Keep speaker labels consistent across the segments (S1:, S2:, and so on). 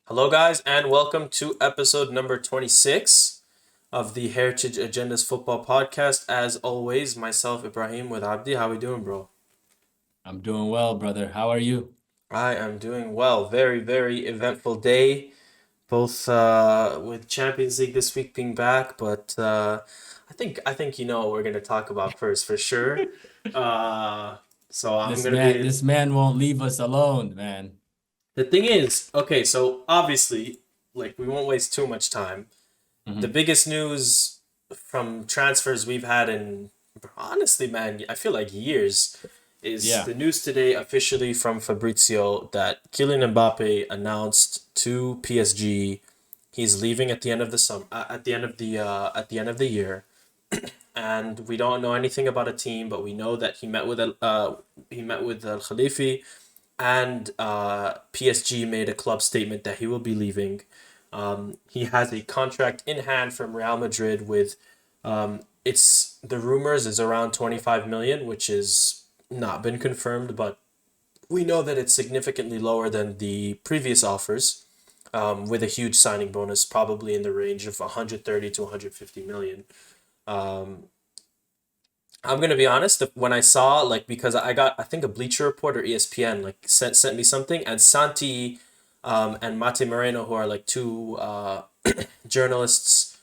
S1: Hello, guys, and welcome to episode number 26 of the Heritage Agendas Football Podcast. As always, myself, Ibrahim, with Abdi. How we doing, bro?
S2: I'm doing well, brother. How are you?
S1: I am doing well. Very, very eventful day, both with Champions League this week being back, but I think you know what we're gonna talk about first for sure. Uh, so I'm
S2: This
S1: gonna
S2: man,
S1: be
S2: this man won't leave us alone, man.
S1: the thing is, okay, so obviously, like we won't waste too much time. The
S2: hmm
S1: biggest news from transfers we've had in honestly, man, I feel like years is
S2: Yeah.
S1: the news today officially from Fabrizio that Kylian Mbappe announced to PSG he's leaving at the end of the at the end of the year, and we don't know anything about a team, but we know that he met with Al Khalifi, and PSG made a club statement that he will be leaving. He has a contract in hand from Real Madrid with it's the rumors is around 25 million, which is not been confirmed, but we know that it's significantly lower than the previous offers, with a huge signing bonus, probably in the range of 130 to 150 million. Um, I'm gonna be honest. When I saw because I got I think a Bleacher Report or ESPN sent me something, and Santi, and Mate Moreno, who are like two journalists,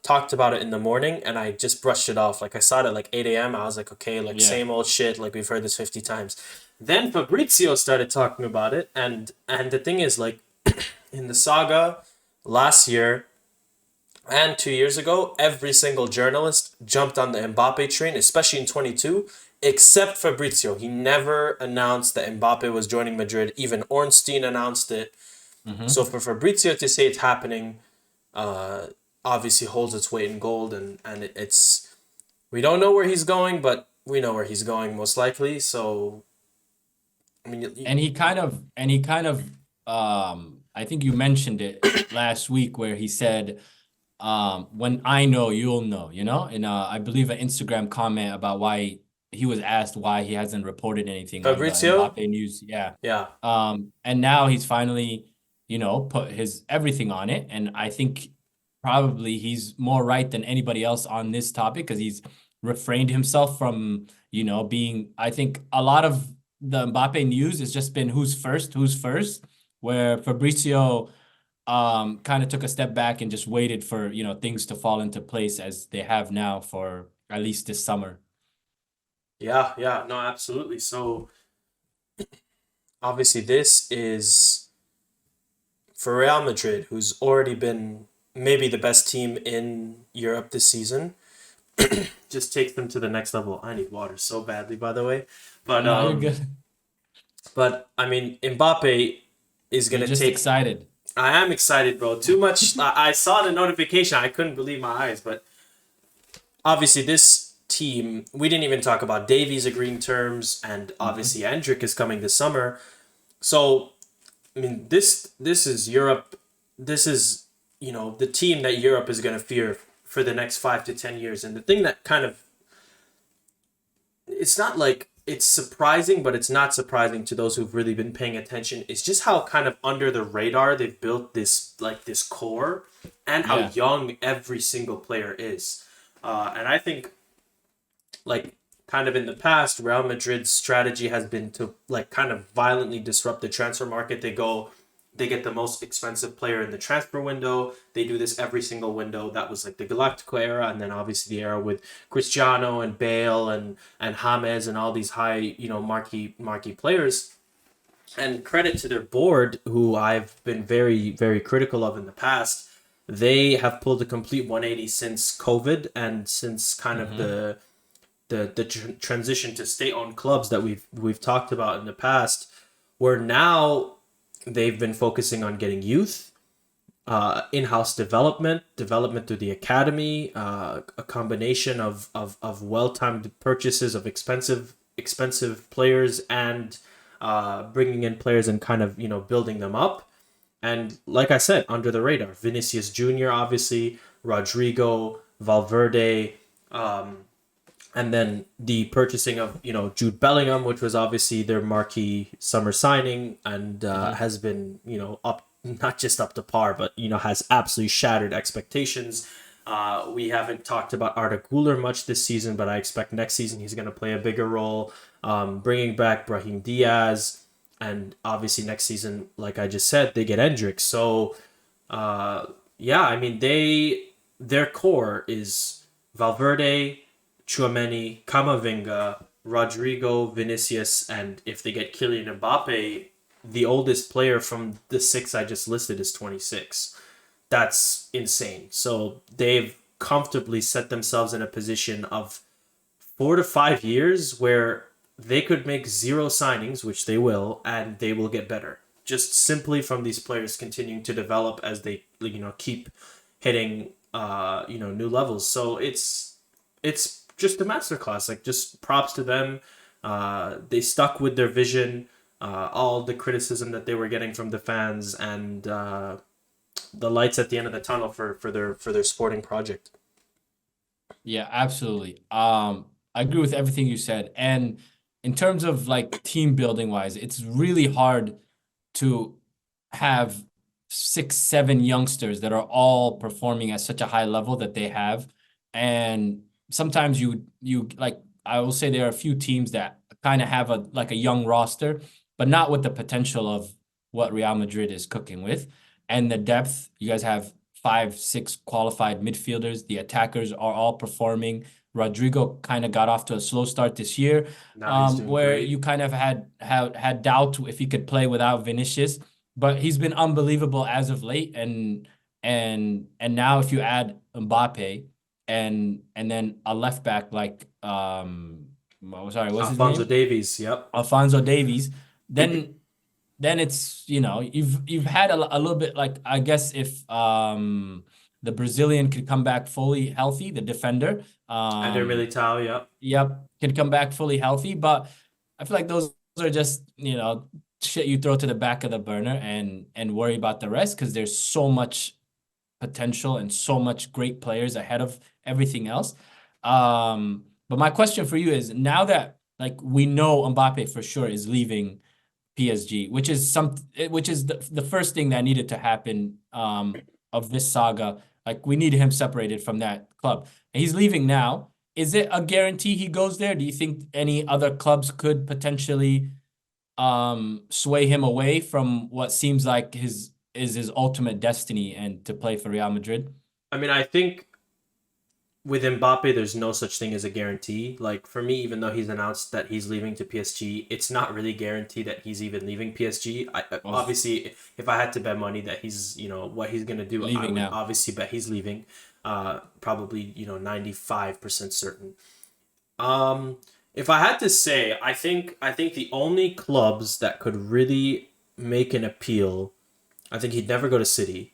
S1: talked about it in the morning, and I just brushed it off. Like I saw it at like 8 a.m. I was like, okay, like
S2: Yeah.
S1: same old shit. Like we've heard this 50 times. Then Fabrizio started talking about it, and the thing is like in the saga last year and 2 years ago, every single journalist jumped on the Mbappe train, especially in 22, except Fabrizio. He never announced that Mbappe was joining Madrid. Even Ornstein announced it. So
S2: hmm
S1: for Fabrizio to say it's happening, uh, obviously holds its weight in gold, and it's we don't know where he's going, but we know where he's going most likely. So I mean,
S2: I think you mentioned it last week where he said, when I know, you'll know, and I believe an Instagram comment about why he was asked why he hasn't reported anything on the
S1: Fabrizio,
S2: Mbappe news. Yeah.
S1: yeah,
S2: And now he's finally, put his everything on it. And I think probably he's more right than anybody else on this topic because he's refrained himself from, being, I think a lot of the Mbappe news has just been who's first, where Fabrizio kind of took a step back and just waited for, things to fall into place as they have now for at least this summer.
S1: yeah, yeah, no, absolutely. So obviously, this is for Real Madrid, who's already been maybe the best team in Europe this season, just takes them to the next level. I need water so badly, by the way, but
S2: No, you're
S1: um,
S2: good.
S1: but I mean, Mbappe is
S2: You're
S1: gonna
S2: just
S1: take.
S2: excited.
S1: I am excited, bro. Too much. I saw the notification. I couldn't believe my eyes. But obviously, this team. We didn't even talk about Davies agreeing terms, and
S2: hmm
S1: obviously, Endrick is coming this summer. So I mean, this is Europe. This is the team that Europe is going to fear for the next 5 to 10 years. And the thing that kind of it's not like it's surprising, but it's not surprising to those who've really been paying attention. It's just how kind of under the radar they've built this core, and how
S2: Yeah.
S1: young every single player is. And I think like kind of in the past, Real Madrid's strategy has been to like kind of violently disrupt the transfer market. They get the most expensive player in the transfer window. They do this every single window. That was like the Galactico era, and then obviously the era with Cristiano and Bale and James and all these high marquee players. And credit to their board, who I've been very very critical of in the past. They have pulled a complete 180 since COVID and since kind of
S2: hmm
S1: the transition to state-owned clubs that we've talked about in the past, where now they've been focusing on getting youth, in-house development through the academy, a combination of well-timed purchases of expensive players, and bringing in players and kind of building them up. And like I said, under the radar, Vinicius Jr. obviously, Rodrigo, Valverde, and then the purchasing of Jude Bellingham, which was obviously their marquee summer signing, and
S2: hmm
S1: has been up. not just up to par, but has absolutely shattered expectations. We haven't talked about Arda Güler much this season, but I expect next season he's going to play a bigger role. Bringing back Brahim Diaz, and obviously next season, like I just said, they get Hendricks. So yeah, I mean their core is Valverde, Chouameni, Camavinga, Rodrigo, Vinicius, and if they get Kylian Mbappe, the oldest player from the six I just listed is 26. That's insane. So they've comfortably set themselves in a position of 4 to 5 years where they could make zero signings, which they will, and they will get better. Just simply from these players continuing to develop as they keep hitting new levels. So it's just a masterclass. Like, just props to them. They stuck with their vision. All the criticism that they were getting from the fans, and the lights at the end of the tunnel for their sporting project.
S2: Yeah, absolutely. I agree with everything you said. And in terms of like team building wise, it's really hard to have 6, 7 youngsters that are all performing at such a high level that they have. And sometimes you like, I will say there are a few teams that kind of have a young roster, but not with the potential of what Real Madrid is cooking with. And the depth, you guys have 5, 6 qualified midfielders. The attackers are all performing. Rodrigo kind of got off to a slow start this year,
S1: Now he's doing
S2: where you
S1: great.
S2: kind of had doubt if he could play without Vinicius, but he's been unbelievable as of late. And now if you add Mbappe and then a left back like sorry, what's his
S1: Alfonso
S2: name?
S1: Davies. Yep.
S2: Alfonso Davies, then it's you've had a little bit, like, I guess if the Brazilian could come back fully healthy, the defender,
S1: Eder Militao. Yep.
S2: yep, could come back fully healthy, but I feel like those are just shit you throw to the back of the burner and worry about the rest, because there's so much potential and so much great players ahead of everything else. But my question for you is, now that like we know Mbappe for sure is leaving PSG, which is the first thing that needed to happen of this saga. Like, we need him separated from that club. And he's leaving now. Is it a guarantee he goes there? Do you think any other clubs could potentially sway him away from what seems like his ultimate destiny, and to play for Real Madrid?
S1: I mean, I think with Mbappe, there's no such thing as a guarantee. Like, for me, even though he's announced that he's leaving to PSG, it's not really guaranteed that he's even leaving PSG.
S2: Oh,
S1: Obviously, if I had to bet money that he's what he's gonna do, I
S2: leaving
S1: would
S2: now.
S1: obviously bet he's leaving. Probably 95% certain. Um, if I had to say, I think the only clubs that could really make an appeal, I think he'd never go to City.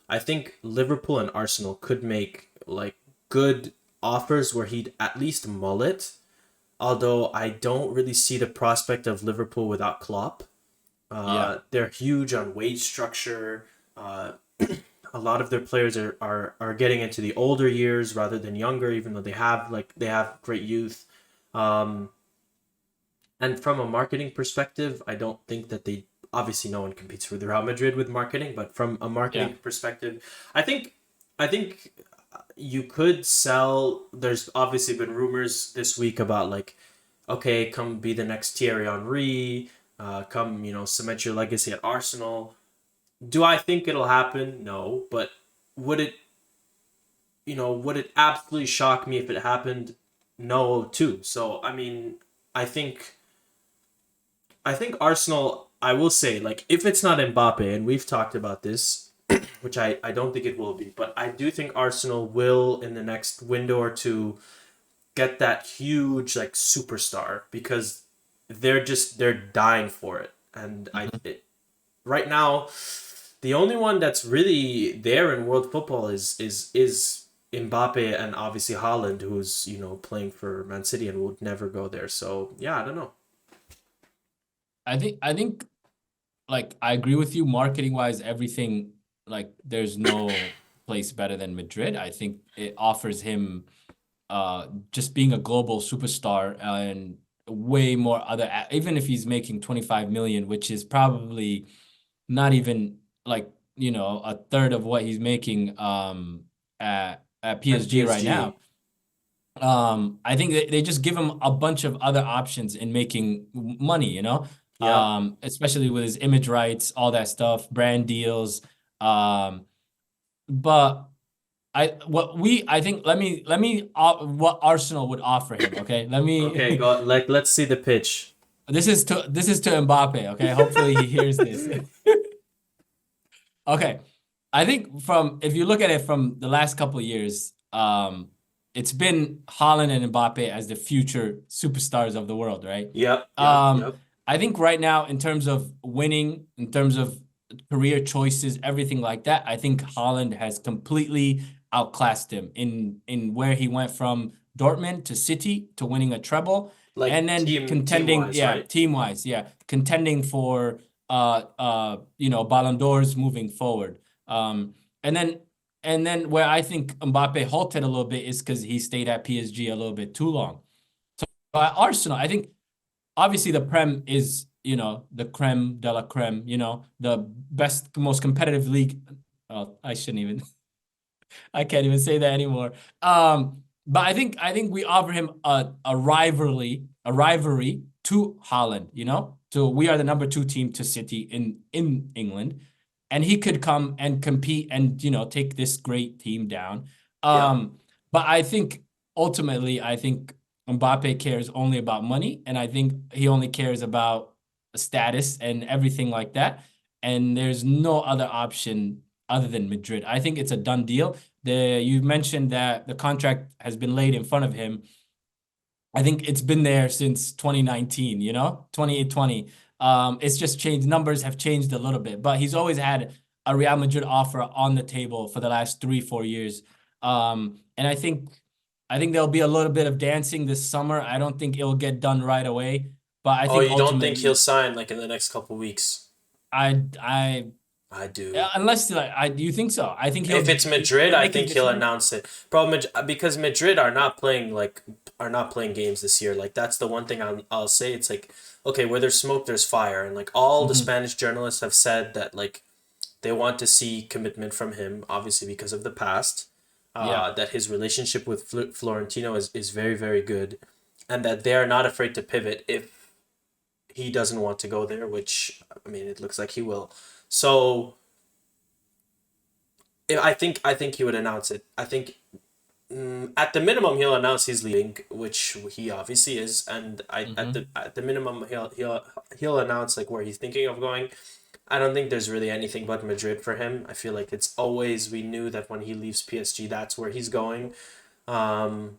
S1: I think Liverpool and Arsenal could make like good offers where he'd at least mull it. Although I don't really see the prospect of Liverpool without Klopp.
S2: Yeah.
S1: They're huge on wage structure. A lot of their players are getting into the older years rather than younger, even though they have great youth. Um, and from a marketing perspective, I don't think that they obviously no one competes with Real Madrid with marketing, but from a
S2: Yeah.
S1: marketing perspective, I think you could sell. There's obviously been rumors this week about like, okay, come be the next Thierry Henry, come cement your legacy at Arsenal. Do I think it'll happen? No, but would it would it absolutely shock me if it happened? No, too. So I mean, I think I think Arsenal, I will say, like, if it's not Mbappe, and we've talked about this, which I don't think it will be, but I do think Arsenal will, in the next window or two, get that huge, like, superstar because they're dying for it. And right now, the only one that's really there in world football is Mbappe and obviously Haaland, who's, playing for Man City and would never go there. So, yeah, I don't know.
S2: I think like I agree with you, marketing wise, everything, like there's no place better than Madrid. I think it offers him just being a global superstar, and way more even if he's making 25 million, which is probably not even like a third of what he's making at
S1: At
S2: PSG right now.
S1: PSG.
S2: I think they just give him a bunch of other options in making money,
S1: Yep.
S2: especially with his image rights, all that stuff, brand deals. Um, but I think let me what Arsenal would offer him, okay? Let me
S1: Okay, go like let's see the pitch.
S2: this is to Mbappe, okay? Hopefully he hears this. Okay. I think from if you look at it from the last couple of years, it's been Haaland and Mbappe as the future superstars of the world, right?
S1: Yep, yep,
S2: Um,
S1: yep.
S2: I think right now, in terms of winning, in terms of career choices, everything like that, I think Haaland has completely outclassed him in where he went from Dortmund to City to winning a treble, and
S1: Like
S2: then
S1: team
S2: contending,
S1: wise,
S2: yeah,
S1: right?
S2: team wise, yeah, contending for Ballon d'Ors moving forward. Um, and then where I think Mbappe halted a little bit is because he stayed at PSG a little bit too long. But at Arsenal, I think obviously the Prem is, the creme de la creme, the best, most competitive league. Oh, I shouldn't even, I can't even say that anymore. But I think we offer him a rivalry to Holland, So we are the number two team to City in England, and he could come and compete and take this great team down.
S1: Yep.
S2: But I think ultimately, I think Mbappe cares only about money, and I think he only cares about status and everything like that. And there's no other option other than Madrid. I think it's a done deal. You mentioned that the contract has been laid in front of him. I think it's been there since 2019, 28-20. It's just changed. Numbers have changed a little bit, but he's always had a Real Madrid offer on the table for the last 3-4 years. And I think there'll be a little bit of dancing this summer. I don't think it'll get done right away, but I
S1: Oh,
S2: think
S1: you don't think he'll
S2: ultimately,
S1: sign like in the next couple weeks?
S2: I
S1: I
S2: yeah,
S1: do.
S2: unless like I do you think so? I think
S1: If it's Madrid,
S2: he'll
S1: I
S2: make his
S1: think he'll
S2: decision.
S1: announce it. Bro, because Madrid are not playing games this year. Like that's the one thing I'll say. It's like okay, where there's smoke, there's fire, and like all the
S2: Hmm.
S1: Spanish journalists have said that like they want to see commitment from him, obviously because of the past.
S2: Yeah.
S1: That his relationship with Florentino is very very good, and that they are not afraid to pivot if he doesn't want to go there. Which I mean, it looks like he will. So I think he would announce it. I think at the minimum he'll announce he's leaving, which he obviously is, and I
S2: Hmm.
S1: at the minimum he'll announce like where he's thinking of going. I don't think there's really anything but Madrid for him. I feel like it's always we knew that when he leaves PSG, that's where he's going. Um,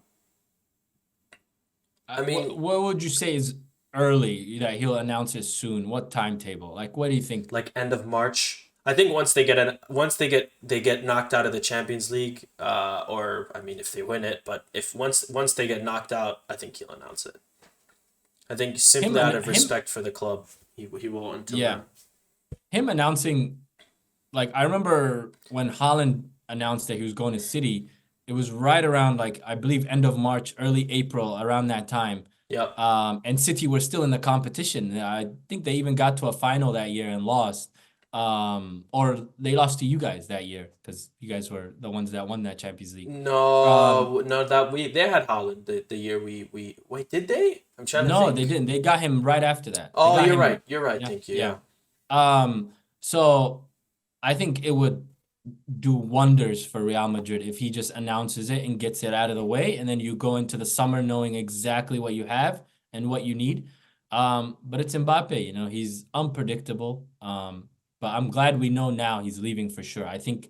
S1: I
S2: What
S1: mean,
S2: what would you say is early that he'll announce it soon? What timetable? Like, what do you think?
S1: like end of March. I think once they get knocked out of the Champions League, or I mean if they win it, but if once they get knocked out, I think he'll announce it. I think
S2: Him
S1: simply out
S2: and
S1: of
S2: him,
S1: respect for the club, he won't until
S2: yeah,
S1: then.
S2: him announcing. Like, I remember when Haaland announced that he was going to City. It was right around, like, I believe end of March, early April, around that time.
S1: Yep.
S2: And City were still in the competition. I think they even got to a final that year and lost. Or they lost to you guys that year because you guys were the ones that won that Champions League. Um,
S1: No, no, that we they had Holland the year we wait, did they? I'm trying to
S2: no, they
S1: think.
S2: didn't. They got him right after that. They
S1: Oh,
S2: got
S1: you're
S2: him.
S1: right. You're right.
S2: Yeah,
S1: Thank you.
S2: yeah.
S1: Yeah.
S2: So I think it would do wonders for Real Madrid if he just announces it and gets it out of the way, and then you go into the summer knowing exactly what you have and what you need. But it's Mbappe, he's unpredictable. But I'm glad we know now he's leaving for sure. I think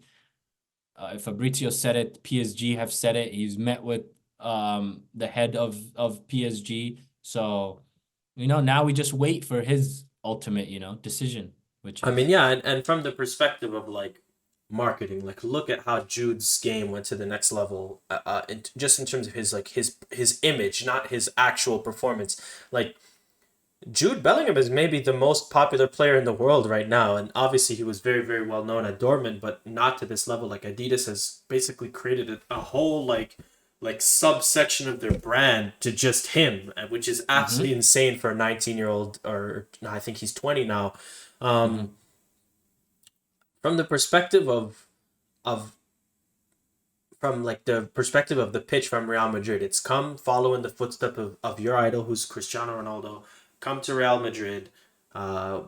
S2: if Fabrizio said it, PSG have said it. He's met with the head of PSG. So, now we just wait for his ultimate, decision, which
S1: I mean,
S2: is.
S1: yeah, and from the perspective of like marketing, like look at how Jude's game went to the next level, just in terms of his like his image, not his actual performance. Like Jude Bellingham is maybe the most popular player in the world right now, and obviously he was very very well known at Dortmund, but not to this level. Like Adidas has basically created a whole like subsection of their brand to just him, which is absolutely
S2: Hmm.
S1: insane for a 19-year-old, or no, I think he's 20 now. Um,
S2: Hmm.
S1: from the perspective of from like the perspective of the pitch from Real Madrid, it's come follow in the footsteps of your idol, who's Cristiano Ronaldo, come to Real Madrid, uh,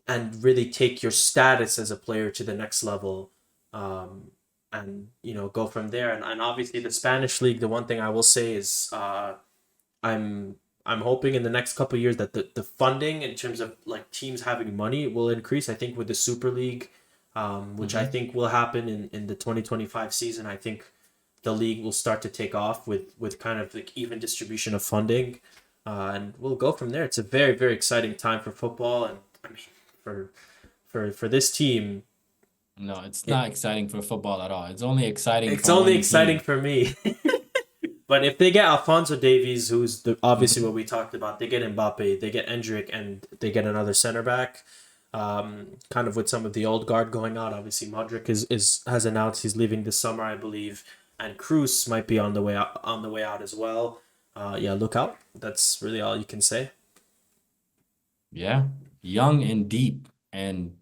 S1: and really take your status as a player to the next level, um, and go from there. And obviously the Spanish league. The one thing I will say is I'm I'm hoping in the next couple of years that the funding in terms of like teams having money will increase. I think with the Super League, which I
S2: Hmm.
S1: think will happen in the 2025 season. I think the league will start to take off with kind of like even distribution of funding, and we'll go from there. It's a very very exciting time for football, and I mean for for this team,
S2: No, it's
S1: it
S2: not exciting for football at all. It's only exciting
S1: it's
S2: for
S1: only
S2: one
S1: exciting
S2: team.
S1: for me. But if they get Alfonso Davies, who's obviously what
S2: Hmm.
S1: we talked about, they get Mbappe, they get Endrick, and they get another center back. Kind of with some of the old guard going out. Obviously, Modric is has announced he's leaving this summer, I believe, and Cruz might be on the way out as well. Yeah, look out. That's really all you can say.
S2: Yeah, young and deep, and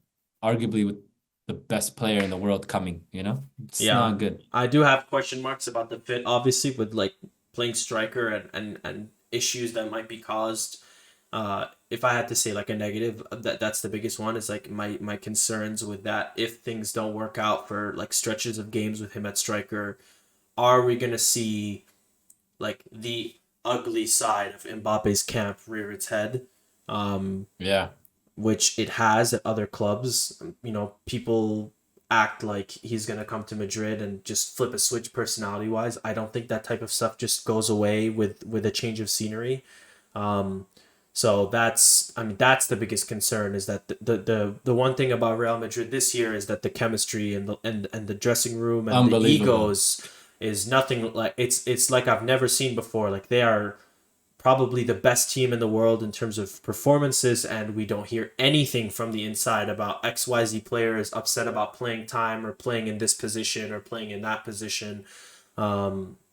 S2: arguably with the best player in the world coming, it's
S1: Yeah,
S2: not good.
S1: I do have question marks about the fit, obviously, with like playing striker and issues that might be caused. If I had to say like a negative, that's the biggest one. Is like my concerns with that. If things don't work out for like stretches of games with him at striker, are we gonna see like the ugly side of Mbappe's camp rear its head? Um,
S2: Yeah.
S1: which it has at other clubs. People act like he's going to come to Madrid and just flip a switch personality wise. I don't think that type of stuff just goes away with a change of scenery. Um, so that's the biggest concern is that the one thing about Real Madrid this year is that the chemistry and the dressing room and the
S2: Unbelievable.
S1: egos is nothing like it's like I've never seen before. Like they are probably the best team in the world in terms of performances, and we don't hear anything from the inside about XYZ players upset about playing time or playing in this position or playing in that position.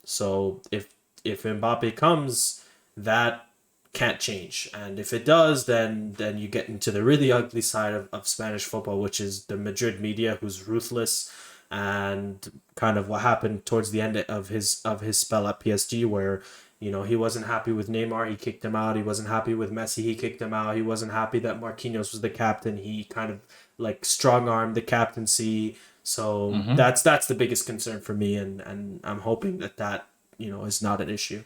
S1: So if Mbappe comes, that can't change. And if it does, then you get into the really ugly side of Spanish football, which is the Madrid media, who's ruthless, and kind of what happened towards the end of his spell at PSG, where he wasn't happy with Neymar, he kicked him out. He wasn't happy with Messi, he kicked him out. He wasn't happy that Marquinhos was the captain. He kind of like strong armed the captaincy. So
S2: Hmm.
S1: that's the biggest concern for me, and I'm hoping that is not an issue.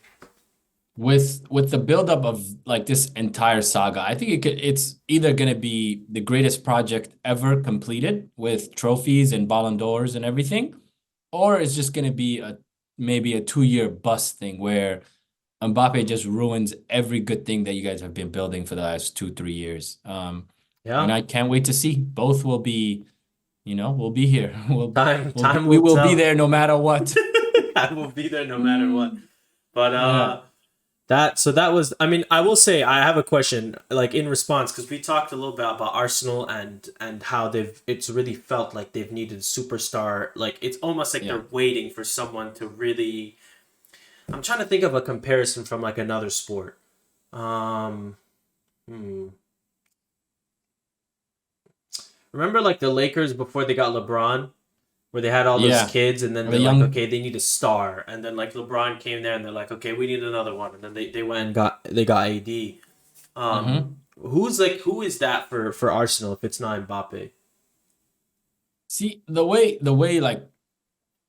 S2: With the buildup of like this entire saga, I think it's either gonna be the greatest project ever completed with trophies and Ballon d'Ors and everything, or it's just gonna be maybe a 2-year bust thing where Mbappe just ruins every good thing that you guys have been building for the last 2, 3 years. And
S1: Yeah,
S2: I can't wait to see. Both will be, we'll be here.
S1: time
S2: We
S1: will
S2: will be
S1: tell.
S2: there no matter what.
S1: I will be there no matter what. But
S2: Yeah.
S1: that was. I mean, I will say I have a question, like in response, because we talked a little bit about Arsenal and how it's really felt like they've needed a superstar. Like it's almost like
S2: Yeah.
S1: they're waiting for someone to really. I'm trying to think of a comparison from like another sport. Um, hmm. Remember like the Lakers before they got LeBron, where they had all those
S2: Yeah.
S1: kids, and then
S2: The
S1: they're like,
S2: young
S1: okay, they need a star, and then like LeBron came there, and they're like, okay, we need another one, and then they went and got AD.
S2: hmm
S1: Who is that for Arsenal if it's not Mbappe?
S2: See, the way like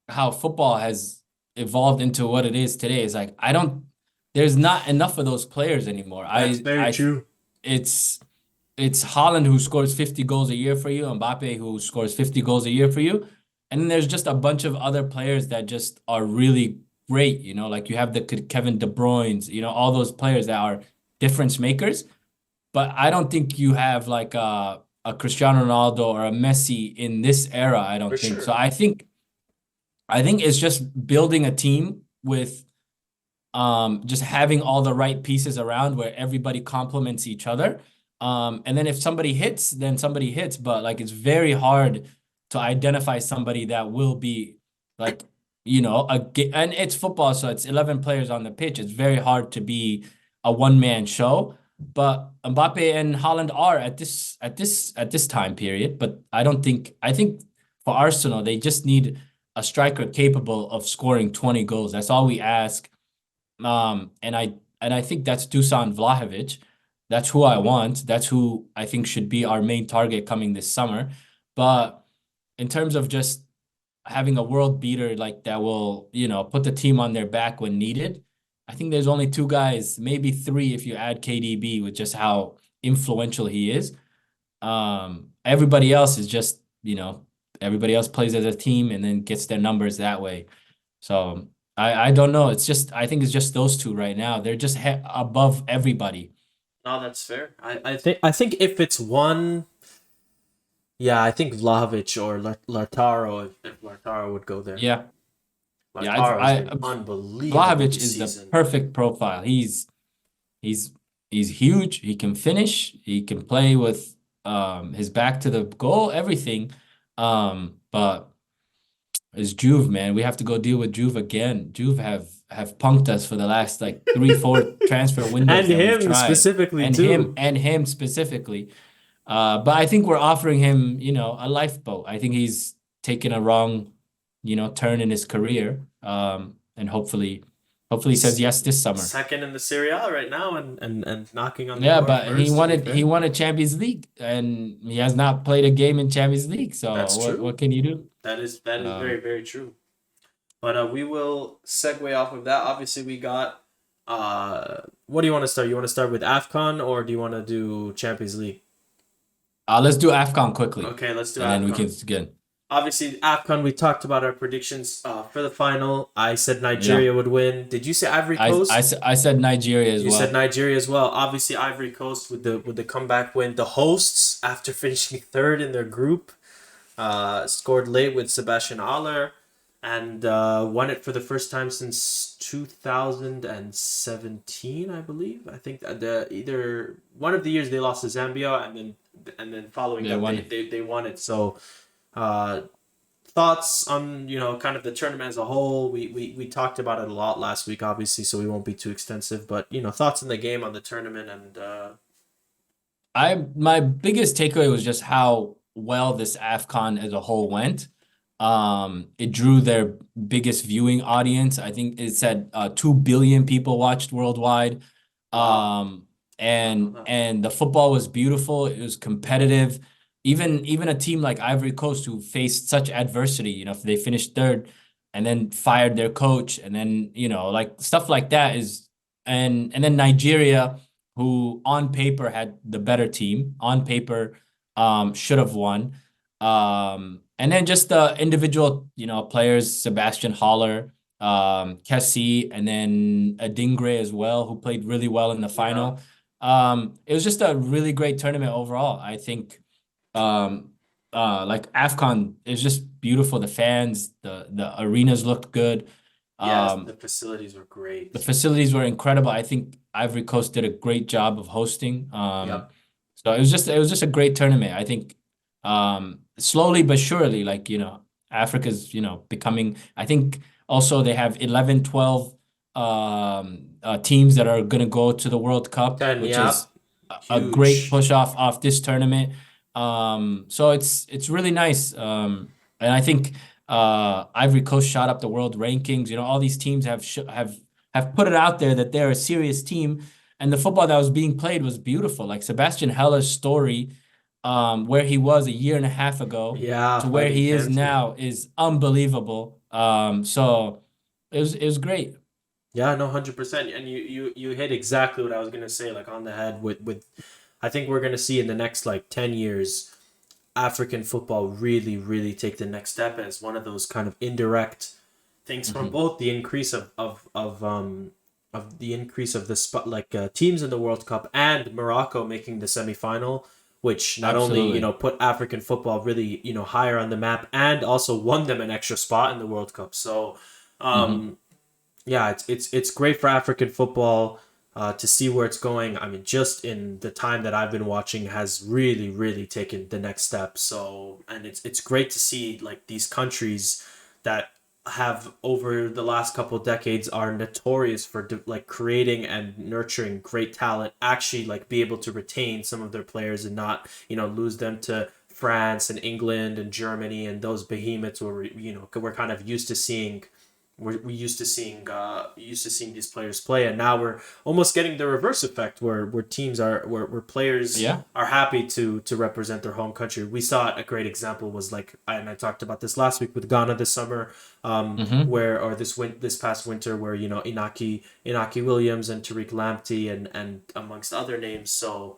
S2: how football has evolved into what it is today is like I don't there's not enough of those players anymore.
S1: That's very true.
S2: It's it's Haaland who scores 50 goals a year for you, Mbappe who scores 50 goals a year for you. And then there's just a bunch of other players that just are really great, like you have the Kevin De Bruyne's, all those players that are difference makers. But I don't think you have like a Cristiano Ronaldo or a Messi in this era, I
S1: For
S2: don't think. So
S1: sure.
S2: I think it's just building a team with just having all the right pieces around where everybody complements each other. And then if somebody hits, then somebody hits, but like it's very hard to identify somebody that will be like, and it's football, so it's 11 players on the pitch. It's very hard to be a one-man show. but Mbappe and Haaland are at this time period. But I think for Arsenal, they just need a striker capable of scoring 20 goals. That's all we ask. And I think that's Dusan Vlahovic. That's who I want. That's who I think should be our main target coming this summer. But in terms of just having a world beater like that will, put the team on their back when needed, I think there's only two guys, maybe three if you add KDB with just how influential he is. Everybody else is just, everybody else plays as a team and then gets their numbers that way. So I don't know. I think it's just those two right now. They're just above everybody.
S1: No, that's fair. I think if it's one, yeah, I think Vlahovic or Lautaro, if Lautaro would go there.
S2: Yeah. Yeah,
S1: Lautaro has been
S2: I
S1: unbelievable
S2: Vlahovic
S1: this
S2: is the
S1: season.
S2: perfect profile. He's he's huge. He can finish. He can play with his back to the goal, everything. But it's Juve, man. We have to go deal with Juve again. Juve have punked us for the last like 3, 4 transfer windows
S1: And
S2: that we've
S1: him
S2: tried.
S1: specifically
S2: And
S1: too.
S2: him specifically. But I think we're offering him, a lifeboat. I think he's taken a wrong, turn in his career. And hopefully he says
S1: S-
S2: yes this summer.
S1: Second in the Serie A right now, and knocking on the
S2: Yeah,
S1: door
S2: but he
S1: first. To be
S2: wanted he
S1: fair,
S2: won a Champions League and he has not played a game in Champions League. So
S1: that's
S2: what
S1: true.
S2: can you do?
S1: That is
S2: Um,
S1: very very true. But we will segue off of that. Obviously, we got. What do you want to start? You want to start with Afcon or do you want to do Champions League?
S2: let's do AFCON quickly
S1: Okay, let's do
S2: and then we
S1: Afcon.
S2: can again.
S1: Obviously, AFCON. We talked about our predictions for the final. I said
S2: Yeah.
S1: Nigeria would win. Did you say Ivory Coast?
S2: I said Nigeria as
S1: You said
S2: well.
S1: Nigeria as well. Obviously, Ivory Coast with the comeback win. The hosts, after finishing third in their group, scored late with Sebastian Aller, and won it for the first time since 2017, I believe. I think that either one of the years they lost to Zambia, and then following
S2: They
S1: that
S2: won
S1: they,
S2: it.
S1: they, they won it. So, uh, thoughts on kind of the tournament as a whole. We talked about it a lot last week, obviously, so we won't be too extensive. But thoughts in the game on the tournament and
S2: My biggest takeaway was just how well this AFCON as a whole went. It drew their biggest viewing audience. I think it said 2 billion people watched worldwide.
S1: wow,
S2: Um,
S1: I know
S2: and
S1: that.
S2: and the football was beautiful. It was competitive. Even a team like Ivory Coast who faced such adversity, if they finished third and then fired their coach and then, like stuff like that is and then Nigeria who on paper had the better team, on paper should have won. And then just the individual, players, Sebastian Haller, Kessie, and then Adingre as well, who played really well in the
S1: Yeah,
S2: final. It was just a really great tournament overall. I think um like AFCON is just beautiful. The fans, the arenas looked good.
S1: yes, the
S2: Um,
S1: facilities were
S2: the
S1: great.
S2: facilities were incredible. I think Ivory Coast did a great job of hosting.
S1: Yep.
S2: So it was just a great tournament. I think slowly but surely, like, Africa's, becoming, I think also they have 11, 12 teams that are gonna go to the World Cup,
S1: 10,
S2: which
S1: yep.
S2: is a great
S1: Huge.
S2: push off this tournament. So it's really nice. And I think Ivory Coast shot up the world rankings. All these teams have put it out there that they're a serious team, and the football that was being played was beautiful. Like Sebastian Heller's story, where he was a year and a half ago
S1: Yeah,
S2: to where
S1: fighting
S2: he is
S1: cancer.
S2: now is unbelievable. So it was great.
S1: Yeah, no, 100%. And you hit exactly what I was gonna say, like on the head with I think we're gonna see in the next like 10 years African football really, really take the next step as one of those kind of indirect things from
S2: Mhm.
S1: both the increase of the increase of the spot like teams in the World Cup and Morocco making the semifinal, which not only
S2: Absolutely.
S1: put African football really higher on the map and also won them an extra spot in the World Cup. So
S2: Hmm.
S1: yeah, it's great for African football to see where it's going. I mean, just in the time that I've been watching, has really really taken the next step. So, and it's great to see like these countries that have over the last couple of decades are notorious for like creating and nurturing great talent, actually like be able to retain some of their players and not, lose them to France and England and Germany and those behemoths where we're kind of used to seeing, we used to seeing these players play, and now we're almost getting the reverse effect where teams are where players
S2: Yeah.
S1: are happy to represent their home country. We saw it, a great example was like, and I talked about this last week with Ghana this summer,
S2: Mm-hmm.
S1: where or this past winter, where Inaki Williams and Tariq Lamptey and amongst other names. So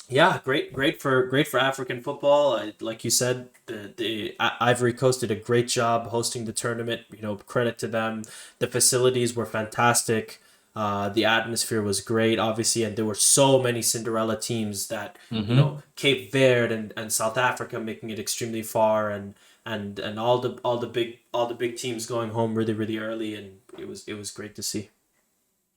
S1: yeah, great for African football. Like you said, the Ivory Coast did a great job hosting the tournament. Credit to them. The facilities were fantastic. The atmosphere was great, obviously, and there were so many Cinderella teams that,
S2: Mm-hmm.
S1: Cape Verde and South Africa making it extremely far, and all the big teams going home really really early, and it was great to see.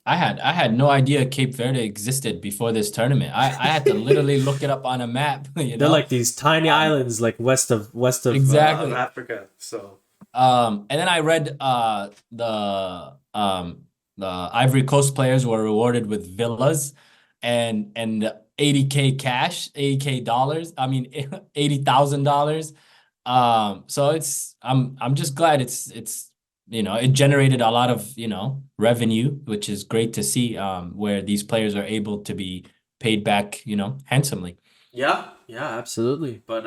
S2: I had no idea Cape Verde existed before this tournament. I had to literally look it up on a map, you
S1: They're
S2: know?
S1: like these tiny
S2: Um,
S1: islands, like west of
S2: exactly.
S1: Africa. So
S2: And then I read the Ivory Coast players were rewarded with villas and 80K cash, 80K dollars. I mean $80,000. So I'm just glad it's it generated a lot of revenue, which is great to see. Where these players are able to be paid back handsomely.
S1: yeah, yeah, absolutely. But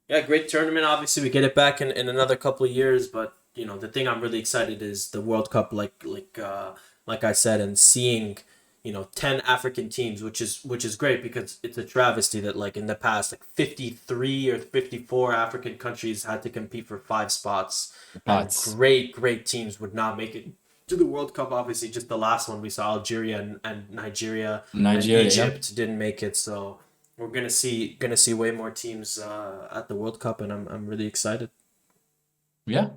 S1: yeah, great tournament. Obviously, we get it back in another couple of years. But the thing I'm really excited is the World Cup. Like I said, and seeing 10 African teams, which is great, because it's a travesty that like in the past, like 53 or 54 African countries had to compete for 5 spots, and
S2: Thoughts,
S1: great teams would not make it to the World Cup. Obviously, just the last one we saw, Algeria and Nigeria and
S2: Nigeria, yep.
S1: Egypt didn't make it. So we're gonna see way more teams at the World Cup, and I'm really excited.
S2: Yeah,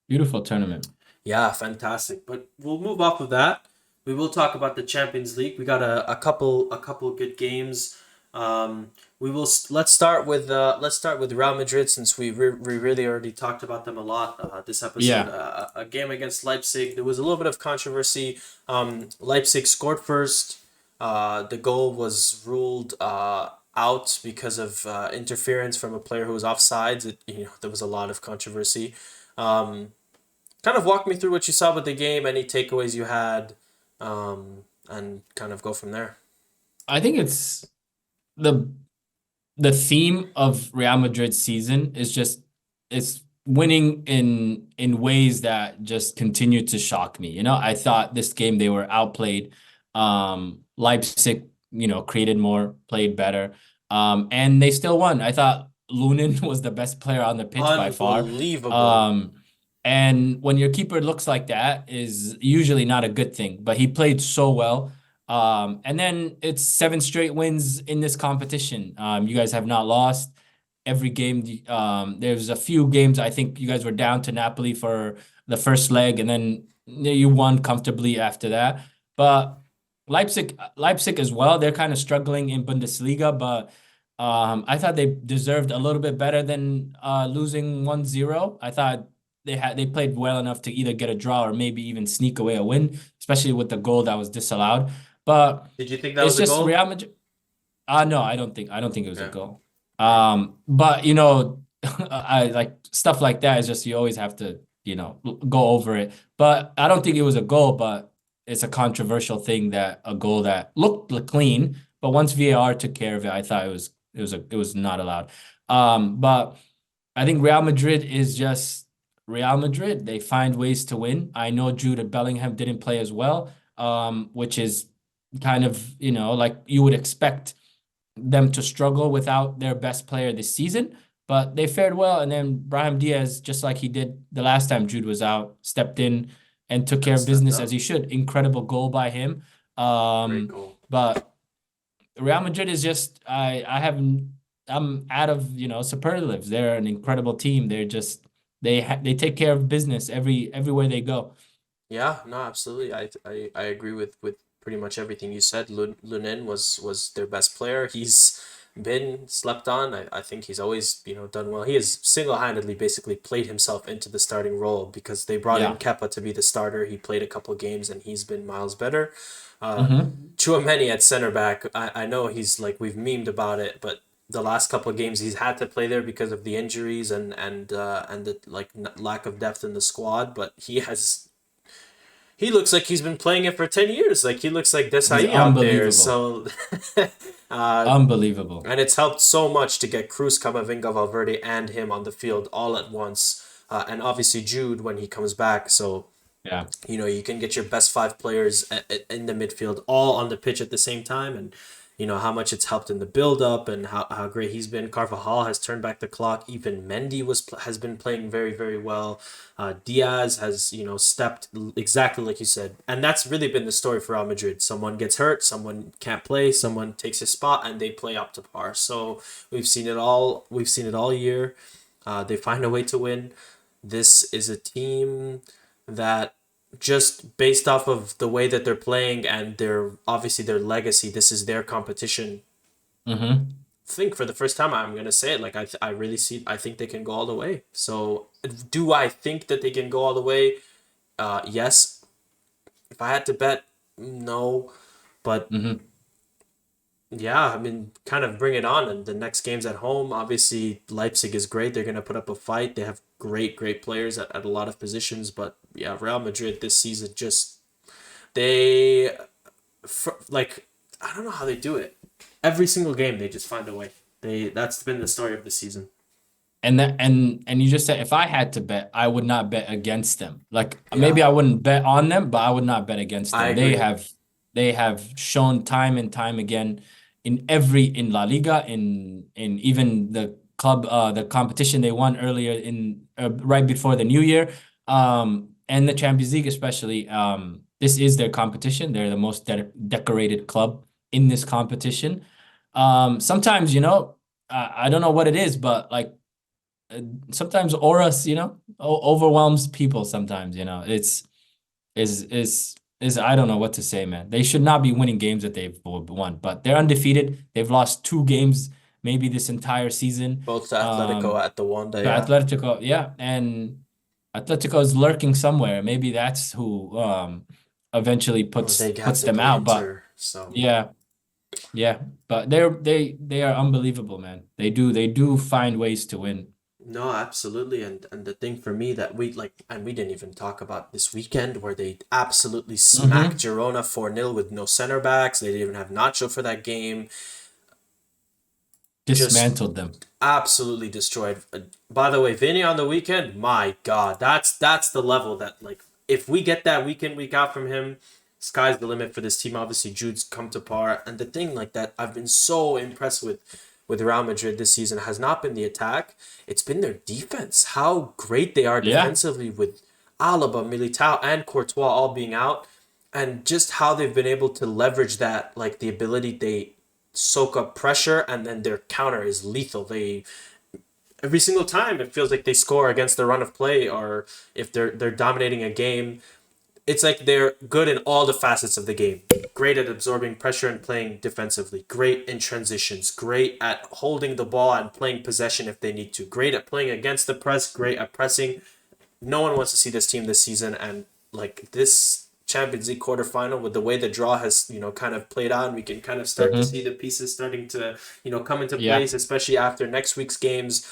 S2: beautiful tournament.
S1: Yeah, fantastic. But we'll move off of that. We will talk about the Champions League. We got a couple good games. Let's start with Real Madrid, since we really already talked about them a lot this episode.
S2: Yeah.
S1: A game against Leipzig. There was a little bit of controversy. Leipzig scored first. The goal was ruled out because of interference from a player who was offsides. There was a lot of controversy. Um, Kind of walk me through what you saw with the game, any takeaways you had, and kind of go from there.
S2: I think it's the the theme of Real Madrid's season is just it's winning in ways that just continue to shock me. I thought this game they were outplayed. Leipzig, created more, played better. And they still won. I thought Lunin was the best player on the pitch by far.
S1: Unbelievable.
S2: Um, and when your keeper looks like that is usually not a good thing, but he played so well. And then it's 7 straight wins in this competition. You guys have not lost every game. There's a few games I think you guys were down to Napoli for the first leg, and then you won comfortably after that. But Leipzig as well, they're kind of struggling in Bundesliga, but I thought they deserved a little bit better than losing 1-0. I thought they played well enough to either get a draw or maybe even sneak away a win, especially with the goal that was disallowed. But
S1: Did you think that
S2: it's
S1: was a
S2: just
S1: goal?
S2: Real Madrid. No, I don't think it was a
S1: Okay.
S2: goal.
S1: Right.
S2: But I like stuff like that is just you always have to, go over it. But I don't think it was a goal, but it's a controversial thing that a goal that looked clean, but once VAR took care of it, I thought it was not allowed. But I think Real Madrid is just Real Madrid. They find ways to win. I know Jude Bellingham didn't play as well, which is kind of, like you would expect them to struggle without their best player this season, but they fared well. And then Brahim Diaz, just like he did the last time Jude was out, stepped in and took care
S1: And
S2: of
S1: stepped
S2: business as
S1: up.
S2: he should. Incredible goal by him.
S1: Great goal.
S2: But Real Madrid is just I'm out of superlatives. They're an incredible team. They're just they take care of business everywhere they go.
S1: Yeah, no, absolutely. I agree with pretty much everything you said. Lunin was their best player. He's been slept on. I think he's always, done well. He has single-handedly basically played himself into the starting role because they brought in
S2: Yeah.
S1: Kepa to be the starter. He played a couple games and he's been miles better. Uh,
S2: Mm-hmm.
S1: Chouameni at center back, I know he's like, we've memed about it, but the last couple of games he's had to play there because of the injuries and the like lack of depth in the squad. But he looks like he's been playing it for 10 years. Like he looks like
S2: He's
S1: Desai out there.
S2: unbelievable.
S1: So, uh,
S2: Unbelievable.
S1: and it's helped so much to get Cruz, Camavinga, Valverde, and him on the field all at once. And obviously Jude when he comes back. So
S2: Yeah.
S1: you can get your best five players in the midfield all on the pitch at the same time, and how much it's helped in the build up and how great he's been. Carvajal has turned back the clock. Even Mendy has been playing very, very well. Diaz has stepped exactly like you said, and that's really been the story for Real Madrid. Someone gets hurt, someone can't play, someone takes his spot, and they play up to par. So we've seen it all. We've seen it all year. They find a way to win. This is a team that, just based off of the way that they're playing and their legacy, this is their competition.
S2: Mm-hmm.
S1: I think for the first time, I'm gonna say it. Like I really see. I think they can go all the way. So, do I think that they can go all the way? Yes. If I had to bet, no. But
S2: Mm-hmm.
S1: yeah, I mean, kind of bring it on. And the next game's at home. Obviously, Leipzig is great. They're gonna put up a fight. They have great, great players at a lot of positions. But yeah, Real Madrid this season just they like, I don't know how they do it. Every single game they just find a way. That's been the story of the season.
S2: And you just said if I had to bet, I would not bet against them. Like
S1: Yeah,
S2: maybe I wouldn't bet on them, but I would not bet against
S1: I
S2: them.
S1: agree.
S2: They have shown time and time again in La Liga, in even the competition they won earlier in right before the new year, and the Champions League especially. This is their competition. They're the most decorated club in this competition. Sometimes, I don't know what it is, but like sometimes auras, overwhelms people sometimes, is I don't know what to say, man. They should not be winning games that they've won, but they're undefeated. They've lost two games maybe this entire season.
S1: Both to Atletico
S2: Um,
S1: at the Wanda,
S2: to
S1: yeah.
S2: Atletico, yeah, and Atletico is lurking somewhere. Maybe that's who eventually
S1: Well, they have
S2: puts
S1: to
S2: them
S1: play
S2: out. But
S1: Inter, so
S2: yeah, yeah, but they are unbelievable, man. They do find ways to win.
S1: no, absolutely. And the thing for me that we like, and we didn't even talk about this weekend where they absolutely smacked
S2: Mm-hmm.
S1: Girona 4-0 with no center backs. They didn't even have Nacho for that game. Just
S2: Dismantled them.
S1: absolutely destroyed. By the way, Vinny on the weekend, my God, that's the level that, like, if we get that week in week out from him, sky's the limit for this team. Obviously, Jude's come to par, and the thing like that I've been so impressed with Real Madrid this season has not been the attack; it's been their defense. How great they are
S2: Yeah.
S1: defensively with Alaba, Militao, and Courtois all being out, and just how they've been able to leverage that, like the ability they soak up pressure, and then their counter is lethal. They every single time it feels like they score against the run of play, or if they're dominating a game, it's like they're good in all the facets of the game. Great at absorbing pressure and playing defensively. Great in transitions. Great at holding the ball and playing possession if they need to. Great at playing against the press. Great at pressing. No one wants to see this team this season, and like this Champions League quarterfinal with the way the draw has kind of played out, and we can kind of start to
S2: Mm-hmm.
S1: see the pieces starting to come into
S2: Yeah.
S1: place, especially after next week's games.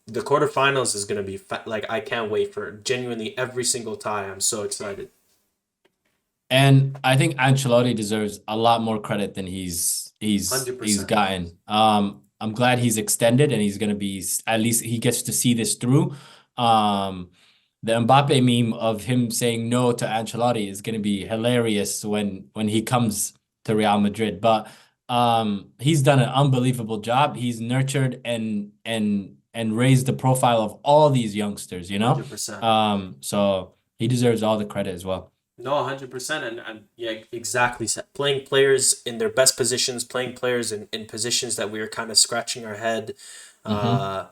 S1: The quarterfinals is going to be like, I can't wait for genuinely every single tie. I'm so excited.
S2: And I think Ancelotti deserves a lot more credit than he's
S1: 100%.
S2: gotten. I'm glad he's extended and he's gonna be at least he gets to see this through. Um, the Mbappe meme of him saying no to Ancelotti is gonna be hilarious when he comes to Real Madrid. But he's done an unbelievable job. He's nurtured and raised the profile of all these youngsters,
S1: 100%.
S2: So he deserves all the credit as well.
S1: No, 100%. And yeah, exactly. Playing players in their best positions, playing players in positions that we were kind of scratching our head.
S2: Mm-hmm.
S1: Uh,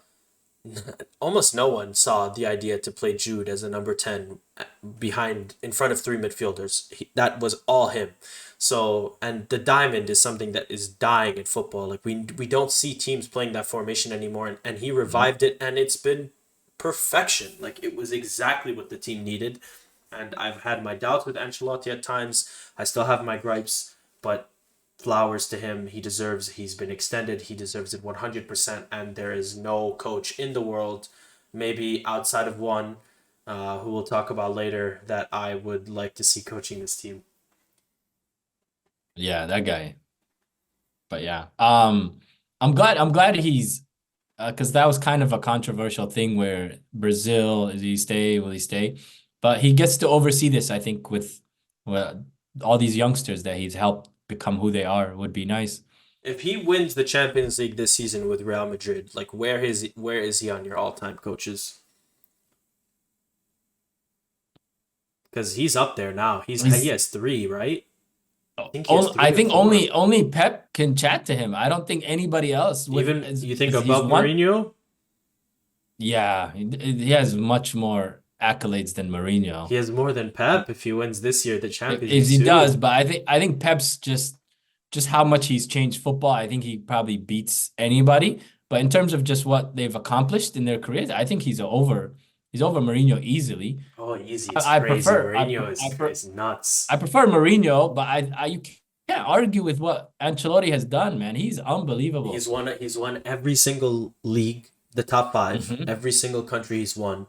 S1: almost no one saw the idea to play Jude as a number 10 behind in front of three midfielders. That was all him. So, and the diamond is something that is dying in football. Like we don't see teams playing that formation anymore, and he
S2: Mhm.
S1: revived it, and it's been perfection. Like it was exactly what the team needed. And I've had my doubts with Ancelotti at times. I still have my gripes, but flowers to him. He deserves. He's been extended. He deserves it 100%. And there is no coach in the world, maybe outside of one, who we'll talk about later, that I would like to see coaching this team.
S2: Yeah, that guy. But yeah, I'm glad he's because that was kind of a controversial thing where Brazil, is he stay, will he stay? But he gets to oversee this, I think, with well, all these youngsters that he's helped become who they are would be nice.
S1: If he wins the Champions League this season with Real Madrid, like where is he on your all time coaches? Because he's up there now. He
S2: He's
S1: has three, right? I think he has
S2: I
S1: three or
S2: think
S1: four.
S2: only Pep can chat to him. I don't think anybody else with
S1: Even you think
S2: as he's
S1: above
S2: won.
S1: Mourinho?
S2: Yeah, he has much more accolades than
S1: He
S2: Mourinho.
S1: has more than Pep if he wins this year the Champions League
S2: Is he does,
S1: too.
S2: but I think Pep's just how much he's changed football. I think he probably beats anybody. But in terms of just what they've accomplished in their careers, I think he's over Mourinho easily.
S1: Oh, easy. It's
S2: I
S1: crazy.
S2: prefer
S1: Mourinho is
S2: I
S1: nuts.
S2: prefer Mourinho, but I you can't argue with what Ancelotti has done, man. He's unbelievable.
S1: He's won every single league, the top five,
S2: Hmm.
S1: every single country he's won.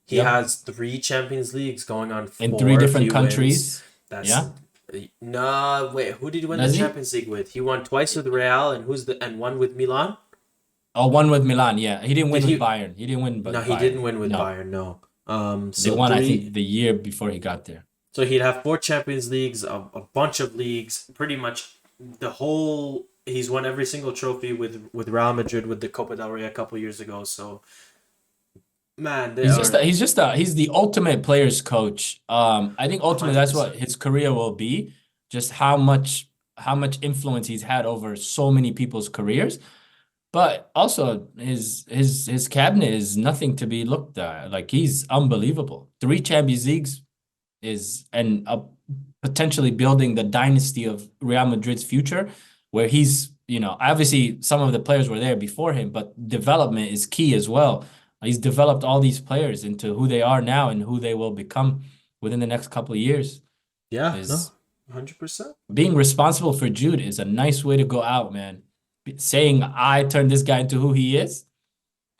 S1: He
S2: Yep.
S1: has three Champions Leagues going on
S2: In three
S1: four if he
S2: different
S1: wins.
S2: countries.
S1: That's
S2: Yeah.
S1: nah. Wait, who did he win the
S2: Does he?
S1: Champions League with? He won twice with Real, and one with Milan.
S2: Oh, one with Milan. Yeah. He didn't
S1: Did
S2: win with
S1: he?
S2: Bayern. He didn't win
S1: No,
S2: with
S1: he didn't
S2: Bayern.
S1: win with
S2: No.
S1: Bayern. No.
S2: They
S1: So
S2: won, I
S1: three.
S2: think, the year before he got there.
S1: So he'd have four Champions Leagues, a bunch of leagues, pretty much the whole. He's won every single trophy with Real Madrid with the Copa del Rey a couple years ago. So man, they are
S2: He's the ultimate player's coach. I think ultimately
S1: hundred
S2: that's what
S1: percent.
S2: his career will be. Just how much influence he's had over so many people's careers. But also his cabinet is nothing to be looked at. Like he's unbelievable. Three Champions Leagues is and potentially building the dynasty of Real Madrid's future, where he's, obviously some of the players were there before him, but development is key as well. He's developed all these players into who they are now and who they will become within the next couple of years.
S1: Yeah, no,
S2: Is
S1: 100%.
S2: being responsible for Jude is a nice way to go out, man. Saying I turned this guy into who he is,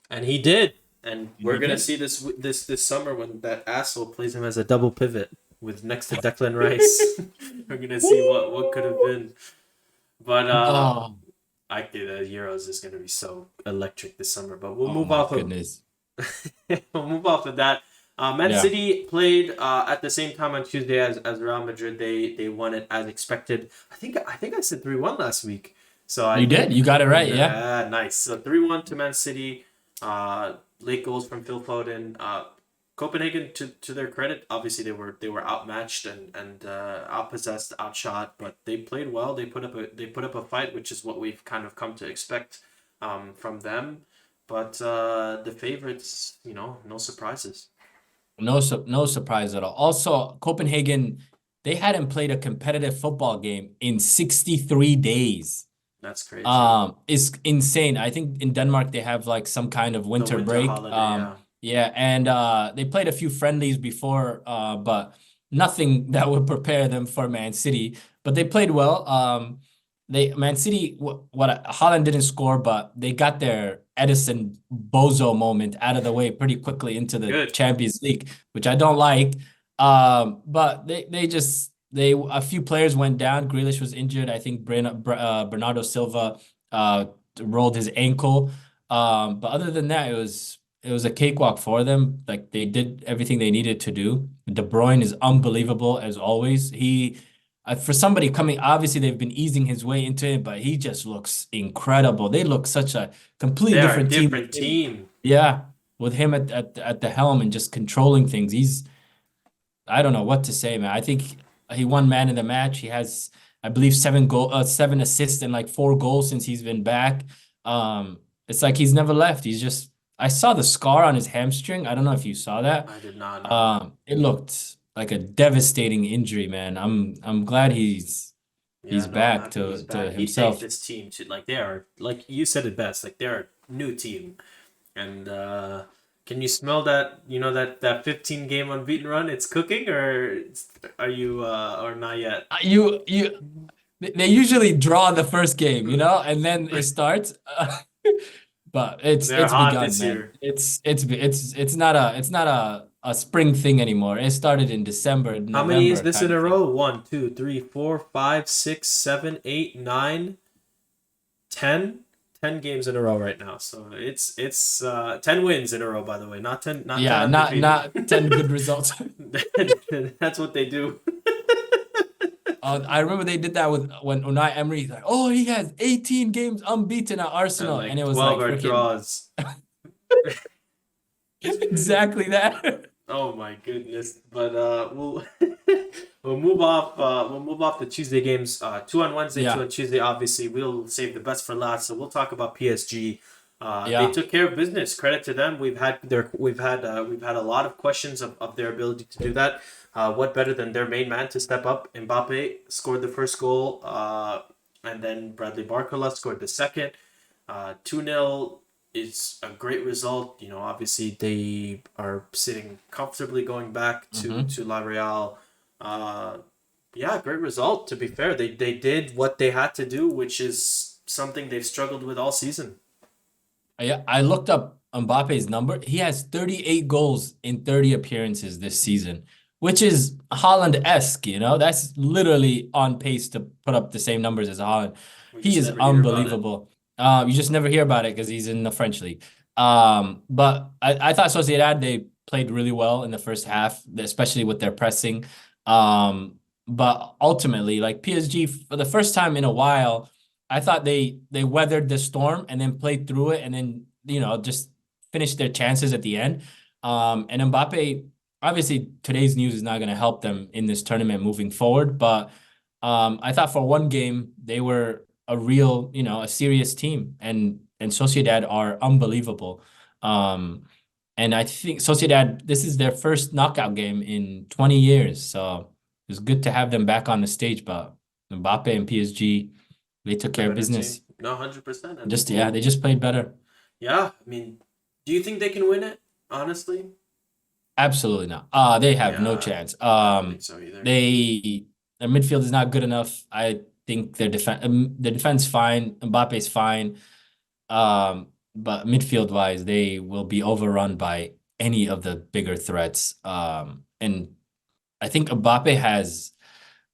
S1: And he did. And
S2: and
S1: we're
S2: he
S1: gonna
S2: did.
S1: see this summer when that asshole plays him as a double pivot with next to Declan Rice. We're gonna see what could have been. But
S2: Oh,
S1: I think the Euros is gonna be so electric this summer. But we'll
S2: oh
S1: move
S2: my
S1: off of
S2: goodness.
S1: we'll move off of that. Man
S2: Yeah.
S1: City played at the same time on Tuesday as Real Madrid. They won it as expected. I think I said 3-1 last week. So I
S2: You did.
S1: think
S2: You got it right. Yeah.
S1: nice. So 3-1 to Man City. Late goals from Phil Foden. Copenhagen, to their credit, obviously they were outmatched and outpossessed, outshot, but they played well. They put up a fight, which is what we've kind of come to expect from them. But the favorites, no surprises.
S2: No surprise at all. Also, Copenhagen, they hadn't played a competitive football game in 63 days.
S1: That's crazy.
S2: It's insane. I think in Denmark they have like some kind of
S1: The
S2: winter
S1: winter
S2: break.
S1: holiday, yeah.
S2: Yeah, and they played a few friendlies before, but nothing that would prepare them for Man City. But they played well. They Man City, Holland didn't score, but they got their Edison Bozo moment out of the way pretty quickly into the
S1: Good.
S2: Champions League, which I don't like. But they a few players went down. Grealish was injured. I think Bernardo Silva rolled his ankle. But other than that, it was a cakewalk for them. Like they did everything they needed to do. De Bruyne is unbelievable as always. For somebody coming, obviously they've been easing his way into it, but he just looks incredible. They look such a completely
S1: They are a
S2: different team.
S1: different team.
S2: Yeah, with him at the helm and just controlling things. I don't know what to say, man. I think he won man of the match. He has, I believe, 7 assists and like 4 goals since he's been back. It's like he's never left. He's just I saw the scar on his hamstring. I don't know if you saw that.
S1: I did not know.
S2: It looked like a devastating injury, man. I'm glad
S1: Yeah,
S2: he's
S1: no, I'm
S2: back
S1: happy he's
S2: to
S1: back. He takes
S2: himself.
S1: this team to like they are like you said it best. Like they're a new team, and can you smell that? You know that 15 game unbeaten run? It's cooking, or are you or not yet?
S2: You they usually draw the first game, and then it starts. But it's
S1: They're
S2: it's
S1: hot
S2: begun,
S1: this
S2: man.
S1: year.
S2: It's not a spring thing anymore. It started in December,
S1: How many is
S2: November
S1: this
S2: kind
S1: in
S2: of
S1: a
S2: thing.
S1: row? One, two, three, four, five, six, seven, eight, nine, 10. 10 games in a row right now. So it's 10 wins in a row, by the way. Not 10
S2: Yeah, not
S1: undefeated.
S2: not 10 good results.
S1: That's what they do.
S2: I remember they did that with when Unai Emery's like, oh, he has 18 games unbeaten at
S1: And
S2: Arsenal, and
S1: like
S2: it was
S1: 12
S2: like
S1: are
S2: freaking
S1: draws.
S2: exactly that.
S1: Oh my goodness! But we'll we'll move off the Tuesday games. Two on Wednesday, two
S2: Yeah,
S1: on Tuesday. Obviously, we'll save the best for last. So we'll talk about PSG. They
S2: yeah.
S1: took care of business. Credit to them. We've had a lot of questions of their ability to do that. What better than their main man to step up? Mbappe scored the first goal, and then Bradley Barcola scored the second. 2-0 is a great result. You know, obviously they are sitting comfortably going back
S2: hmm
S1: to La Real. Uh, yeah, great result. To be fair, they did what they had to do, which is something they've struggled with all season.
S2: I looked up Mbappe's number. He has 38 goals in 30 appearances this season, which is Haaland-esque, That's literally on pace to put up the same numbers as Haaland.
S1: We
S2: He
S1: just
S2: is
S1: never hear about it.
S2: unbelievable. You just never hear about it because he's in the French league. But I thought Sociedad, they played really well in the first half, especially with their pressing. But ultimately, like PSG, for the first time in a while, I thought they weathered the storm and then played through it and then just finished their chances at the end. And Mbappe, obviously today's news is not going to help them in this tournament moving forward, but I thought for one game they were a real, a serious team, and Sociedad are unbelievable. Um, and I think Sociedad, this is their first knockout game in 20 years, so it's good to have them back on the stage. But Mbappe and PSG, they took
S1: A
S2: care of
S1: better team.
S2: business.
S1: No, 100%. And
S2: Just yeah, they just played better.
S1: yeah, I mean, do you think they can win it? Honestly,
S2: Absolutely not. They have no
S1: yeah,
S2: chance.
S1: I don't think so either.
S2: Their midfield is not good enough. I think their defense fine. Mbappe's fine. But midfield wise, they will be overrun by any of the bigger threats. And I think Mbappe has,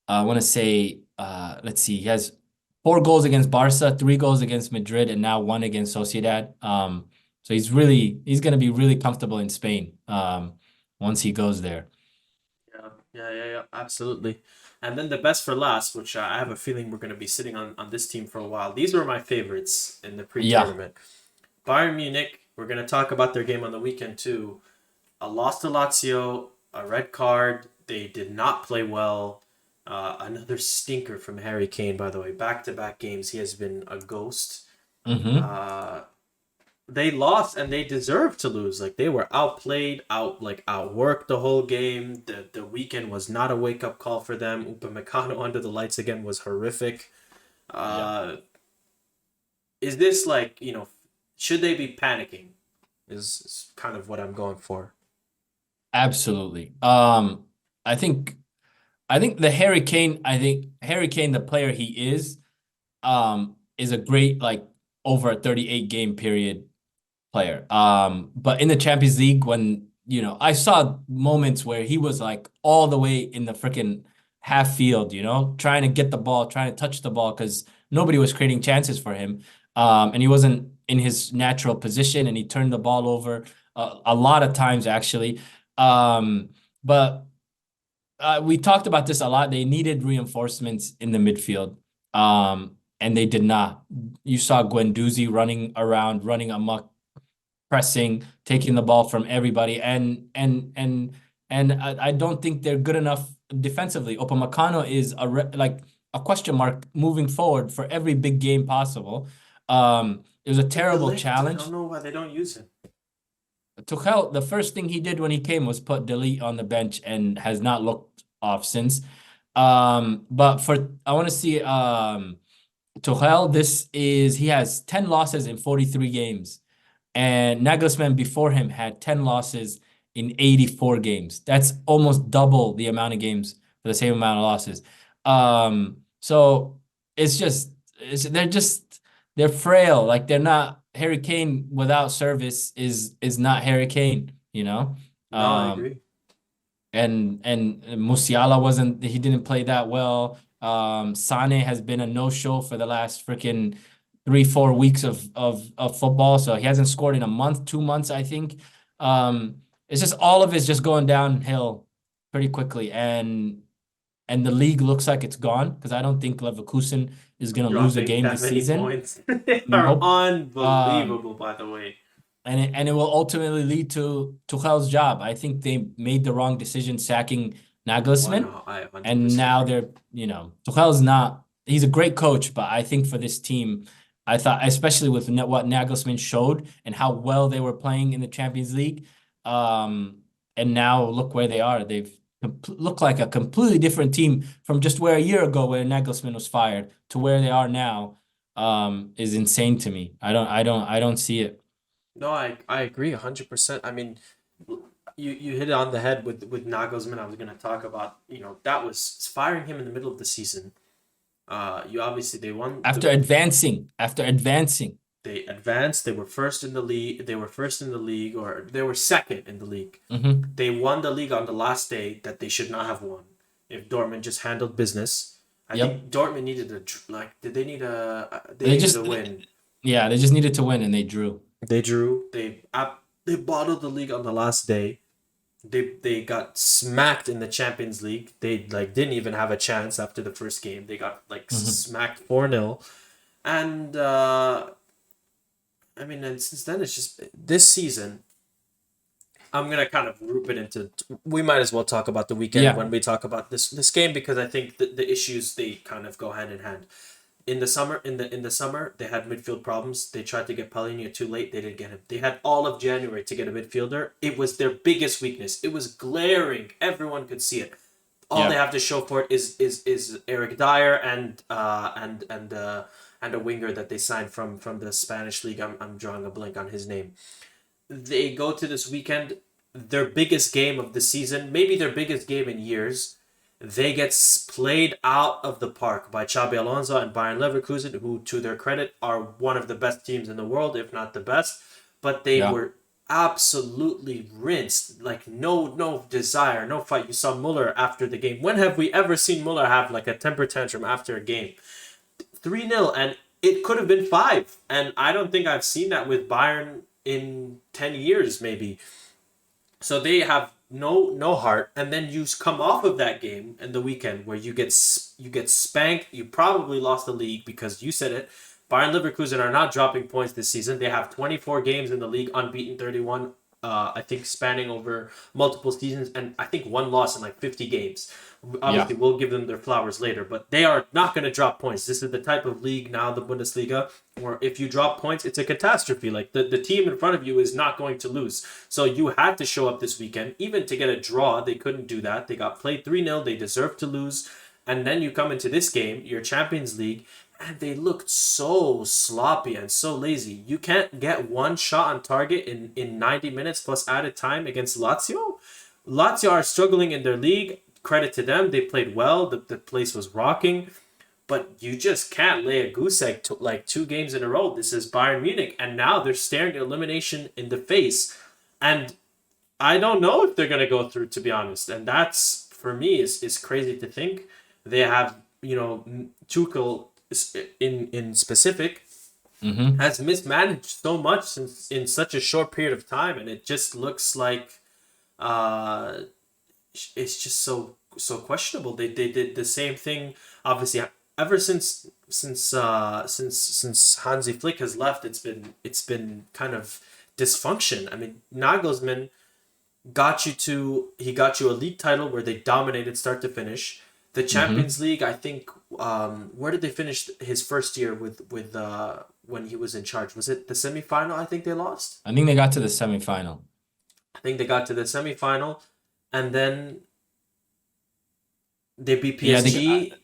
S2: I want to say, let's see, he has 4 goals against Barca, 3 goals against Madrid, and now one against Sociedad. So he's going to be really comfortable in Spain. Once he goes there.
S1: Yeah, yeah, absolutely. And then the best for last, which I have a feeling we're going to be sitting on this team for a while. These were my favorites in the
S2: Yeah.
S1: pre-tournament. Bayern Munich. We're going to talk about their game on the weekend too. A loss to Lazio, a red card. They did not play well. Another stinker from Harry Kane, by the way. Back-to-back games, he has been a ghost.
S2: hmm
S1: Uh, they lost and they deserved to lose. Like they were outplayed, outworked the whole game. The weekend was not a wake up call for them. Upamecano under the lights again was horrific.
S2: Yeah.
S1: Uh, is this like should they be panicking? Is kind of what I'm going for.
S2: Absolutely. I think I think Harry Kane, the player he is a great like over a 38 game period player. But in the Champions League, when I saw moments where he was like all the way in the freaking half field, trying to get the ball, trying to touch the ball because nobody was creating chances for him. And he wasn't in his natural position, and he turned the ball over a lot of times actually. But we talked about this a lot. They needed reinforcements in the midfield, and they did not. You saw Guendouzi running around, running amok, pressing, taking the ball from everybody, and I don't think they're good enough defensively. Upamecano is like a question mark moving forward for every big game possible. It was a
S1: He's
S2: terrible
S1: linked. I don't
S2: challenge.
S1: know why they don't use him.
S2: Tuchel, the first thing he did when he came was put Delete on the bench and has not looked off since. But for I want to see Tuchel, he has 10 losses in 43 games. And Nagelsmann before him had 10 losses in 84 games. That's almost double the amount of games for the same amount of losses. So it's just they're frail. Like they're not Harry Kane without service is not Harry Kane, you know?
S1: No, I
S2: Um,
S1: agree.
S2: and Musiala he didn't play that well. Sane has been a no-show for the last freaking 3-4 weeks of football. So he hasn't scored in a month, 2 months, I think. It's just all of it's just going downhill pretty quickly. And the league looks like it's gone because I don't think Leverkusen is gonna lose a
S1: Dropping
S2: game
S1: that
S2: this
S1: many
S2: season.
S1: points. They are
S2: Nope. Um,
S1: unbelievable, by the way.
S2: and it will ultimately lead to Tuchel's job. I think they made the wrong decision sacking Nagelsmann,
S1: I
S2: and
S1: 100%
S2: now
S1: agree.
S2: they're Tuchel's not. He's a great coach, but I think for this team, I thought especially with what Nagelsmann showed and how well they were playing in the Champions League, um, and now look where they are. They've looked like a completely different team from just where a year ago, where Nagelsmann was fired, to where they are now. Is insane to me. I don't see it.
S1: No, I agree 100%. I mean, you hit it on the head with Nagelsmann. I was going to talk about, that was firing him in the middle of the season. You obviously they won
S2: After advancing.
S1: they advanced. They were first in the league. They were first in the league, or they were second in the league.
S2: Hmm.
S1: They won the league on the last day that they should not have won. If Dortmund just handled business, I
S2: Yep.
S1: think Dortmund needed did they need a they
S2: They
S1: needed
S2: just
S1: a win.
S2: yeah, they just needed to win and they drew.
S1: They drew. They bottled the league on the last day. They got smacked in the Champions League. They didn't even have a chance after the first game. They got
S2: Hmm.
S1: smacked 4-0. And I mean, and since then it's just this season. I'm gonna kind of group it into. We might as well talk about the weekend
S2: Yeah.
S1: when we talk about this game, because I think the issues they kind of go hand in hand. In the summer they had midfield problems. They tried to get Paulinho too late. They didn't get him. They had all of January to get a midfielder. It was their biggest weakness. It was glaring. Everyone could see it. All they
S2: Yeah.
S1: have to show for it is Eric Dyer and a winger that they signed from the Spanish league. I'm drawing a blank on his name. They go to this weekend, their biggest game of the season, maybe their biggest game in years. They get played out of the park by Xabi Alonso and Bayern Leverkusen, who, to their credit, are one of the best teams in the world, if not the best. But they
S2: Yeah.
S1: were absolutely rinsed. Like no desire, no fight. You saw Muller after the game. When have we ever seen Muller have like a temper tantrum after a game? 3-0, and it could have been 5. And I don't think I've seen that with Bayern in 10 years, maybe. So they have no heart, and then you come off of that game and the weekend where you get spanked. You probably lost the league because you said it. Bayern Leverkusen are not dropping points this season. They have 24 games in the league, unbeaten 31. I think spanning over multiple seasons, and I think one loss in like 50 games.
S2: Yeah.
S1: Obviously, we'll give them their flowers later, but they are not going to drop points. This is the type of league now, the Bundesliga, where if you drop points, it's a catastrophe. Like the team in front of you is not going to lose. So you had to show up this weekend, even to get a draw. They couldn't do that. They got played 3-0. They deserved to lose. And then you come into this game, your Champions League, and they looked so sloppy and so lazy. You can't get one shot on target in 90 minutes plus added time against Lazio. Lazio are struggling in their league. Credit to them. They played well. The place was rocking. But you just can't lay a goose egg to, like 2 games in a row. This is Bayern Munich. And now they're staring elimination in the face. And I don't know if they're going to go through, to be honest. And that's, for me, is crazy to think. They have, Tuchel in specific
S2: Hmm.
S1: has mismanaged so much since in such a short period of time, and it just looks like uh, it's just so questionable. They did the same thing, obviously, ever since Hansi Flick has left. It's been kind of dysfunction. I mean, Nagelsmann got you a league title where they dominated start to finish. The
S2: Hmm.
S1: Champions League, I think, where did they finish his first year when he was in charge? Was it the semifinal? I think they lost.
S2: I think they got to the semifinal.
S1: I think they got to the semifinal, and then they beat
S2: Yeah, they
S1: PSG.
S2: oh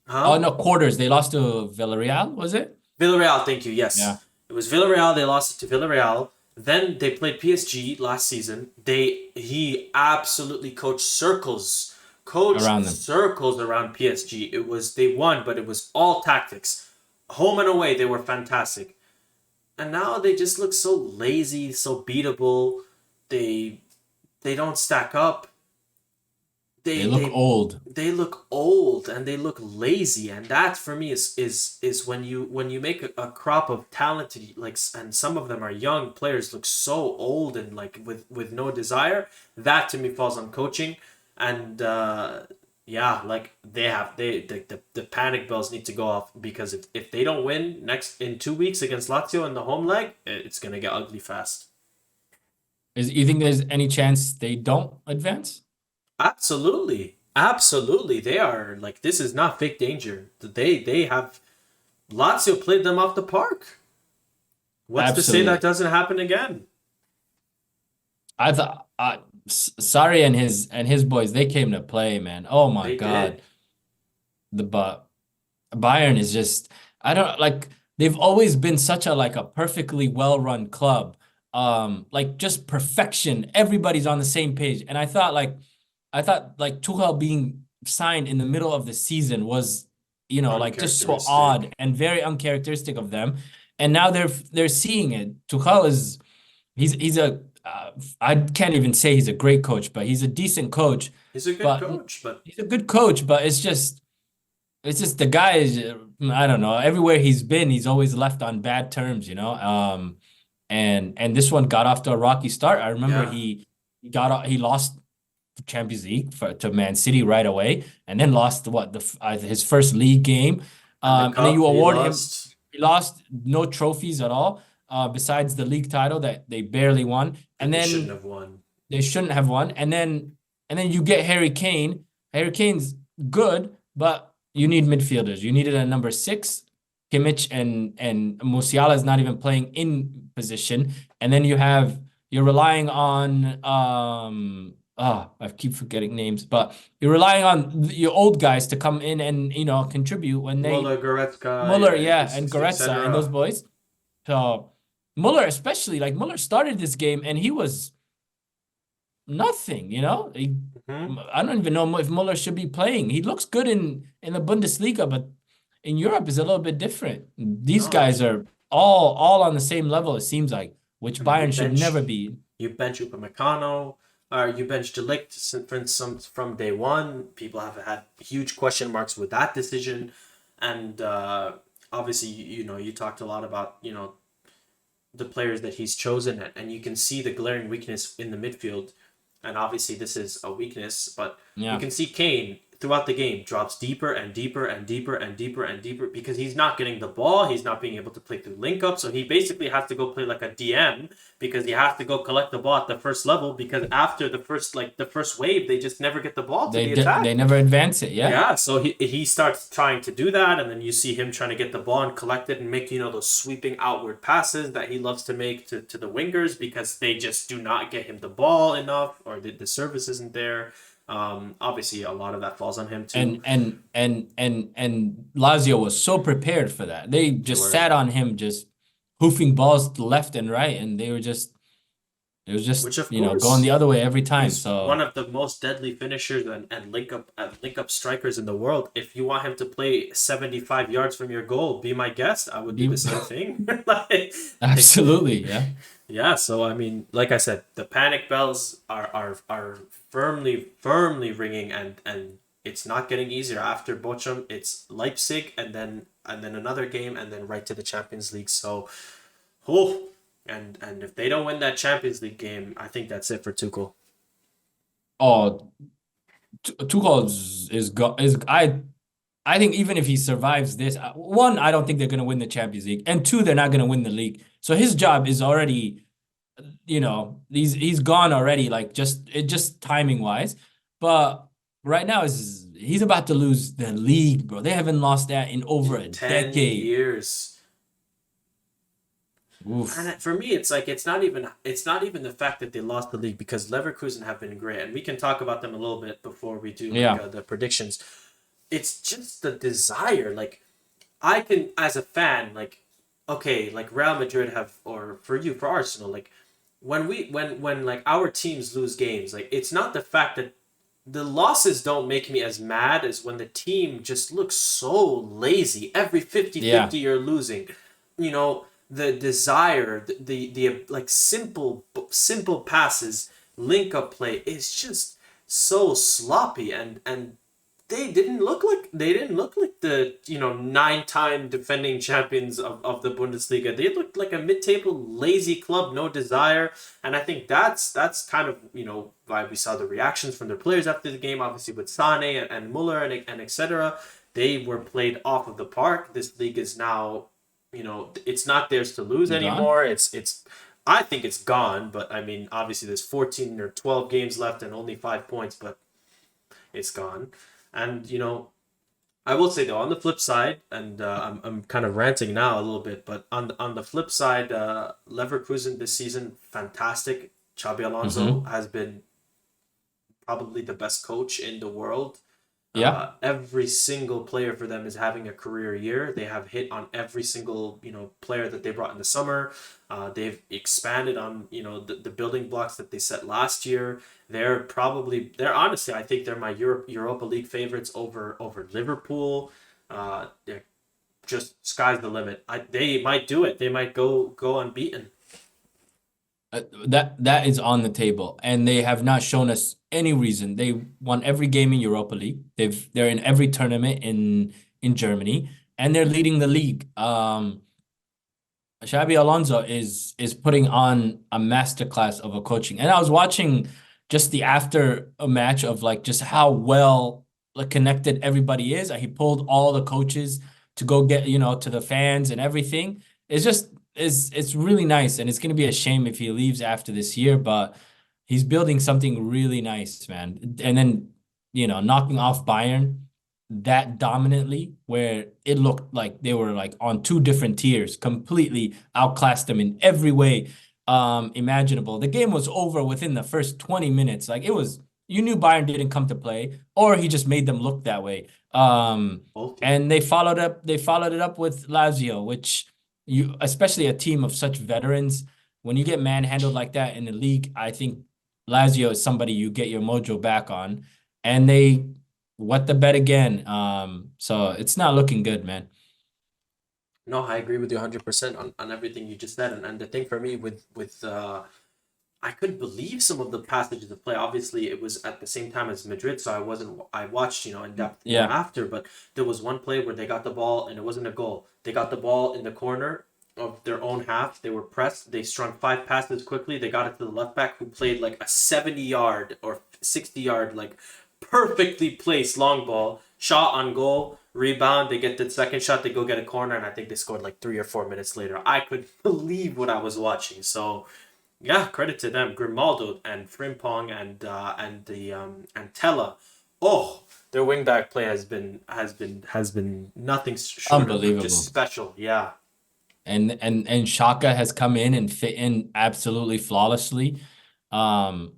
S1: Huh?
S2: no, quarters. They lost to Villarreal, was it?
S1: Villarreal, thank you.
S2: Yeah,
S1: Yes, it was Villarreal. They lost it to Villarreal. Then they played PSG last season. He absolutely coached
S2: around them.
S1: circles around PSG. It was they won, but it was all tactics. Home and away, they were fantastic. And now they just look so lazy, so beatable. They they don't stack up.
S2: They
S1: They
S2: look
S1: they
S2: old.
S1: they look old and they look lazy, and that for me is when you make a crop of talented, like, and some of them are young players, look so old and like with no desire. That to me falls on coaching. And yeah, like the panic bells need to go off, because if they don't win next in 2 weeks against Lazio in the home leg, it's gonna get ugly fast.
S2: Is you think there's any chance they don't advance?
S1: Absolutely. Absolutely. They are like, this is not fake danger. They have Lazio played them off the park. What's to say that
S2: Absolutely.
S1: doesn't happen again?
S2: I thought Sarri and his boys, they came to play, man. Oh my
S1: They
S2: God.
S1: did.
S2: The but Bayern is just I don't like they've always been such a like a perfectly well-run club. Like just perfection. Everybody's on the same page. And I thought like Tuchel being signed in the middle of the season was, like just so odd
S1: Uncharacteristic.
S2: and very uncharacteristic of them. And now they're seeing it. Tuchel is he's a I can't even say he's a great coach, but he's a decent coach.
S1: He's a good
S2: But
S1: coach, but
S2: he's a good coach, but it's just the guy is I don't know. Everywhere he's been, he's always left on bad terms, you know. And this one got off to a rocky start. I remember
S1: yeah.
S2: he lost the Champions League to Man City right away, and then lost his first league game.
S1: And the
S2: And then you
S1: cup he
S2: award him.
S1: lost
S2: He lost no trophies at all, besides the league title that they barely won,
S1: that
S2: and
S1: they shouldn't
S2: then
S1: have won.
S2: they shouldn't have won. And then you get Harry Kane. Harry Kane's good, but you need midfielders. You needed a number six. Kimmich and Musiala is not even playing in position. And then you're relying on I keep forgetting names, but you're relying on your old guys to come in and contribute when
S1: Muller,
S2: they
S1: Goretzka,
S2: Muller,
S1: yeah,
S2: yeah, and Goretzka and those
S1: etc.
S2: boys. So Muller especially, like Muller started this game and he was nothing,
S1: Hmm.
S2: I don't even know if Muller should be playing. He looks good in the Bundesliga, but in Europe is a little bit different. These
S1: No,
S2: guys are all on the same level, it seems like, which
S1: I mean,
S2: Bayern should never be.
S1: you bench Upamecano, or you bench Delict from day one. People have had huge question marks with that decision, and obviously, you talked a lot about the players that he's chosen, and you can see the glaring weakness in the midfield. And obviously, this is a weakness, but you
S2: Yeah.
S1: can see Kane throughout the game drops deeper and deeper and deeper and deeper and deeper, because he's not getting the ball. He's not being able to play through link up. So he basically has to go play like a DM, because he has to go collect the ball at the first level, because after the first wave, they just never get the ball to the
S2: They
S1: attack.
S2: never advance it, yeah.
S1: Yeah, so he starts trying to do that, and then you see him trying to get the ball and collect it and make those sweeping outward passes that he loves to make to the wingers, because they just do not get him the ball enough, or the service isn't there. Obviously, a lot of that falls on him too.
S2: And Lazio was so prepared for that. They
S1: They
S2: just
S1: were,
S2: sat on him, just hoofing balls left and right, and it was just,
S1: which of
S2: going the
S1: course
S2: other way every time.
S1: he's one
S2: So
S1: of the most deadly finishers and link up strikers in the world. If you want him to play 75 yards from your goal, be my guest. I would do the
S2: be
S1: same thing. Like,
S2: absolutely, yeah.
S1: yeah, so I mean, like I said, the panic bells are firmly ringing, and it's not getting easier. After Bochum, it's Leipzig, and then another game, and then right to the Champions League. So, oh, and if they don't win that Champions League game, I think that's it for Tuchel.
S2: Oh, Tuchel is I think even if he survives this, one, I don't think they're going to win the Champions League, and two, they're not going to win the league. So his job is already, he's gone already, like just timing wise. But right now is he's about to lose the league, bro. They haven't lost that in over a
S1: In 10
S2: decade.
S1: years.
S2: Oof.
S1: And for me, it's like it's not even the fact that they lost the league because Leverkusen have been great, and we can talk about them a little bit before we do like
S2: Yeah.
S1: the predictions. It's just the desire. Like I can, as a fan, like okay, like Real Madrid have, or for you, for Arsenal, like when like our teams lose games, like it's not the fact that the losses don't make me as mad as when the team just looks so lazy. Every
S2: Yeah.
S1: 50-50 you're losing. You know, the desire, the like simple passes, link up play is just so sloppy, and they didn't look like the 9-time defending champions of the Bundesliga. They looked like a mid-table lazy club, no desire. And I think that's kind of why we saw the reactions from their players after the game. Obviously with Sane and Muller and etc. They were played off of the park. This league is now, it's not theirs to lose
S2: Gone.
S1: anymore. It's I think it's gone, but I mean obviously there's 14 or 12 games left and only 5 points, but it's gone. And I will say though, on the flip side, and I'm kind of ranting now a little bit, but on the flip side, Leverkusen this season fantastic. Xabi Alonso
S2: Mm-hmm.
S1: has been probably the best coach in the world.
S2: Yeah.
S1: Every single player for them is having a career year. They have hit on every single player that they brought in the summer. They've expanded on the building blocks that they set last year. They're honestly, I think they're my Europa League favorites over Liverpool. They're just sky's the limit. They might do it. They might go unbeaten.
S2: That is on the table, and they have not shown us any reason. They won every game in Europa League. They're in every tournament in Germany, and they're leading the league. Xabi Alonso is putting on a masterclass of a coaching. And I was watching just the after a match of like just how well like connected everybody is. He pulled all the coaches to go get, to the fans and everything. It's just it's really nice. And it's gonna be a shame if he leaves after this year, but he's building something really nice, man. And then, knocking off Bayern that dominantly where it looked like they were like on two different tiers, completely outclassed them in every way imaginable. The game was over within the first 20 minutes. Like it was, you knew Bayern didn't come to play, or he just made them look that way.
S1: Both did.
S2: And they followed it up with Lazio, which you, especially a team of such veterans, when you get manhandled like that in the league, I think Lazio is somebody you get your mojo back on. And they what the bet again. So it's not looking good, man.
S1: No, I agree with you 100% on everything you just said. And the thing for me with I couldn't believe some of the passages of play. Obviously, it was at the same time as Madrid, so I wasn't. I watched, in depth more
S2: Yeah.
S1: after. But there was one play where they got the ball and it wasn't a goal. They got the ball in the corner of their own half. They were pressed. They strung 5 passes quickly. They got it to the left back who played like a 70-yard or 60-yard like perfectly placed long ball shot on goal. Rebound. They get the second shot. They go get a corner, and I think they scored like 3 or 4 minutes later. I could believe what I was watching. So yeah, credit to them. Grimaldo and Frimpong and Tella. Oh, their wingback play has been nothing short of just
S2: Unbelievable.
S1: special. Yeah.
S2: And Shaka has come in and fit in absolutely flawlessly. Um,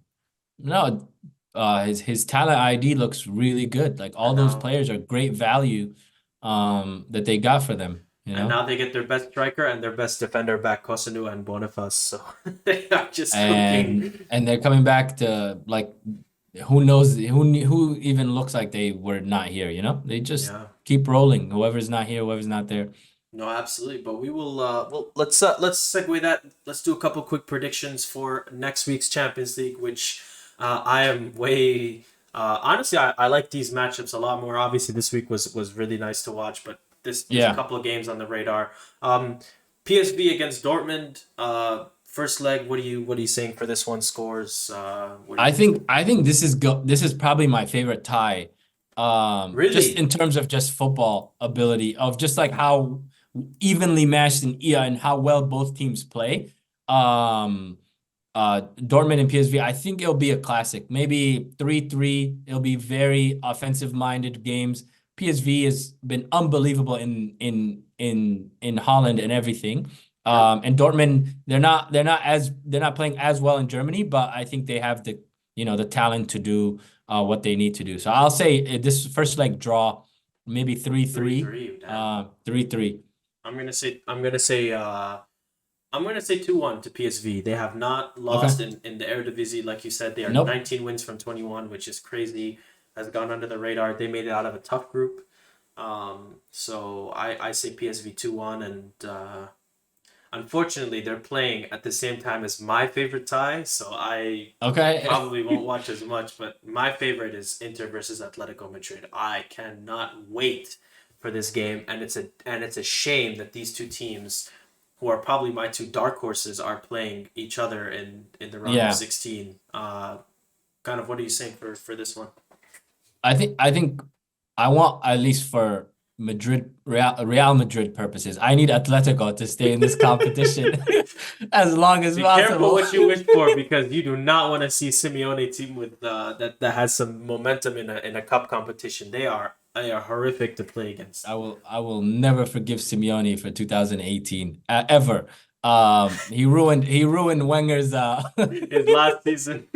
S2: no, his talent ID looks really good. Like all
S1: And
S2: those
S1: now
S2: players are great value that they got for them, you
S1: and
S2: know?
S1: now they get their best striker and their best defender back, Kosunu and Boniface. So they are just
S2: And
S1: cooking.
S2: and they're coming back to like who knows who even looks like they were not here, you know? They just
S1: Yeah.
S2: keep rolling. Whoever's not here, whoever's not there.
S1: No, absolutely. But we will. Well, let's segue that. Let's do a couple quick predictions for next week's Champions League, which I am way. Honestly, I like these matchups a lot more. Obviously, this week was really nice to watch, but there's a
S2: Yeah.
S1: couple of games on the radar. PSV against Dortmund. First leg. What are you saying for this one? Scores. What do you think?
S2: I think this is probably my favorite tie. Just
S1: Really?
S2: in terms of just football ability of just like how evenly matched and how well both teams play. Um Dortmund and PSV, I think it'll be a classic. Maybe 3-3. It'll be very offensive-minded games. PSV has been unbelievable in Holland and everything.
S1: Yep.
S2: And Dortmund, they're not playing as well in Germany, but I think they have the talent to do what they need to do. So I'll say this first leg draw, maybe 3-3,
S1: 3-3. Damn.
S2: 3-3.
S1: I'm gonna say 2-1 to PSV. They have not
S2: Okay.
S1: lost in the Eredivisie, like you said. They are
S2: Nope.
S1: 19 wins from 21, which is crazy. Has gone under the radar. They made it out of a tough group. So I say PSV 2-1, and unfortunately they're playing at the same time as my favorite tie, so I
S2: Okay.
S1: probably won't watch as much. But my favorite is Inter versus Atletico Madrid. I cannot wait for this game, and it's a shame that these two teams, who are probably my two dark horses, are playing each other in the round of
S2: Yeah.
S1: 16. Kind of, what are you saying for this one?
S2: I think I want, at least for Real Madrid purposes, I need Atletico to stay in this competition as long as
S1: Be careful
S2: possible.
S1: what you wish for, because you do not want to see Simeone team with that has some momentum in a cup competition. They are horrific to play against.
S2: I will never forgive Simeone for 2018 ever. He ruined Wenger's
S1: His last season.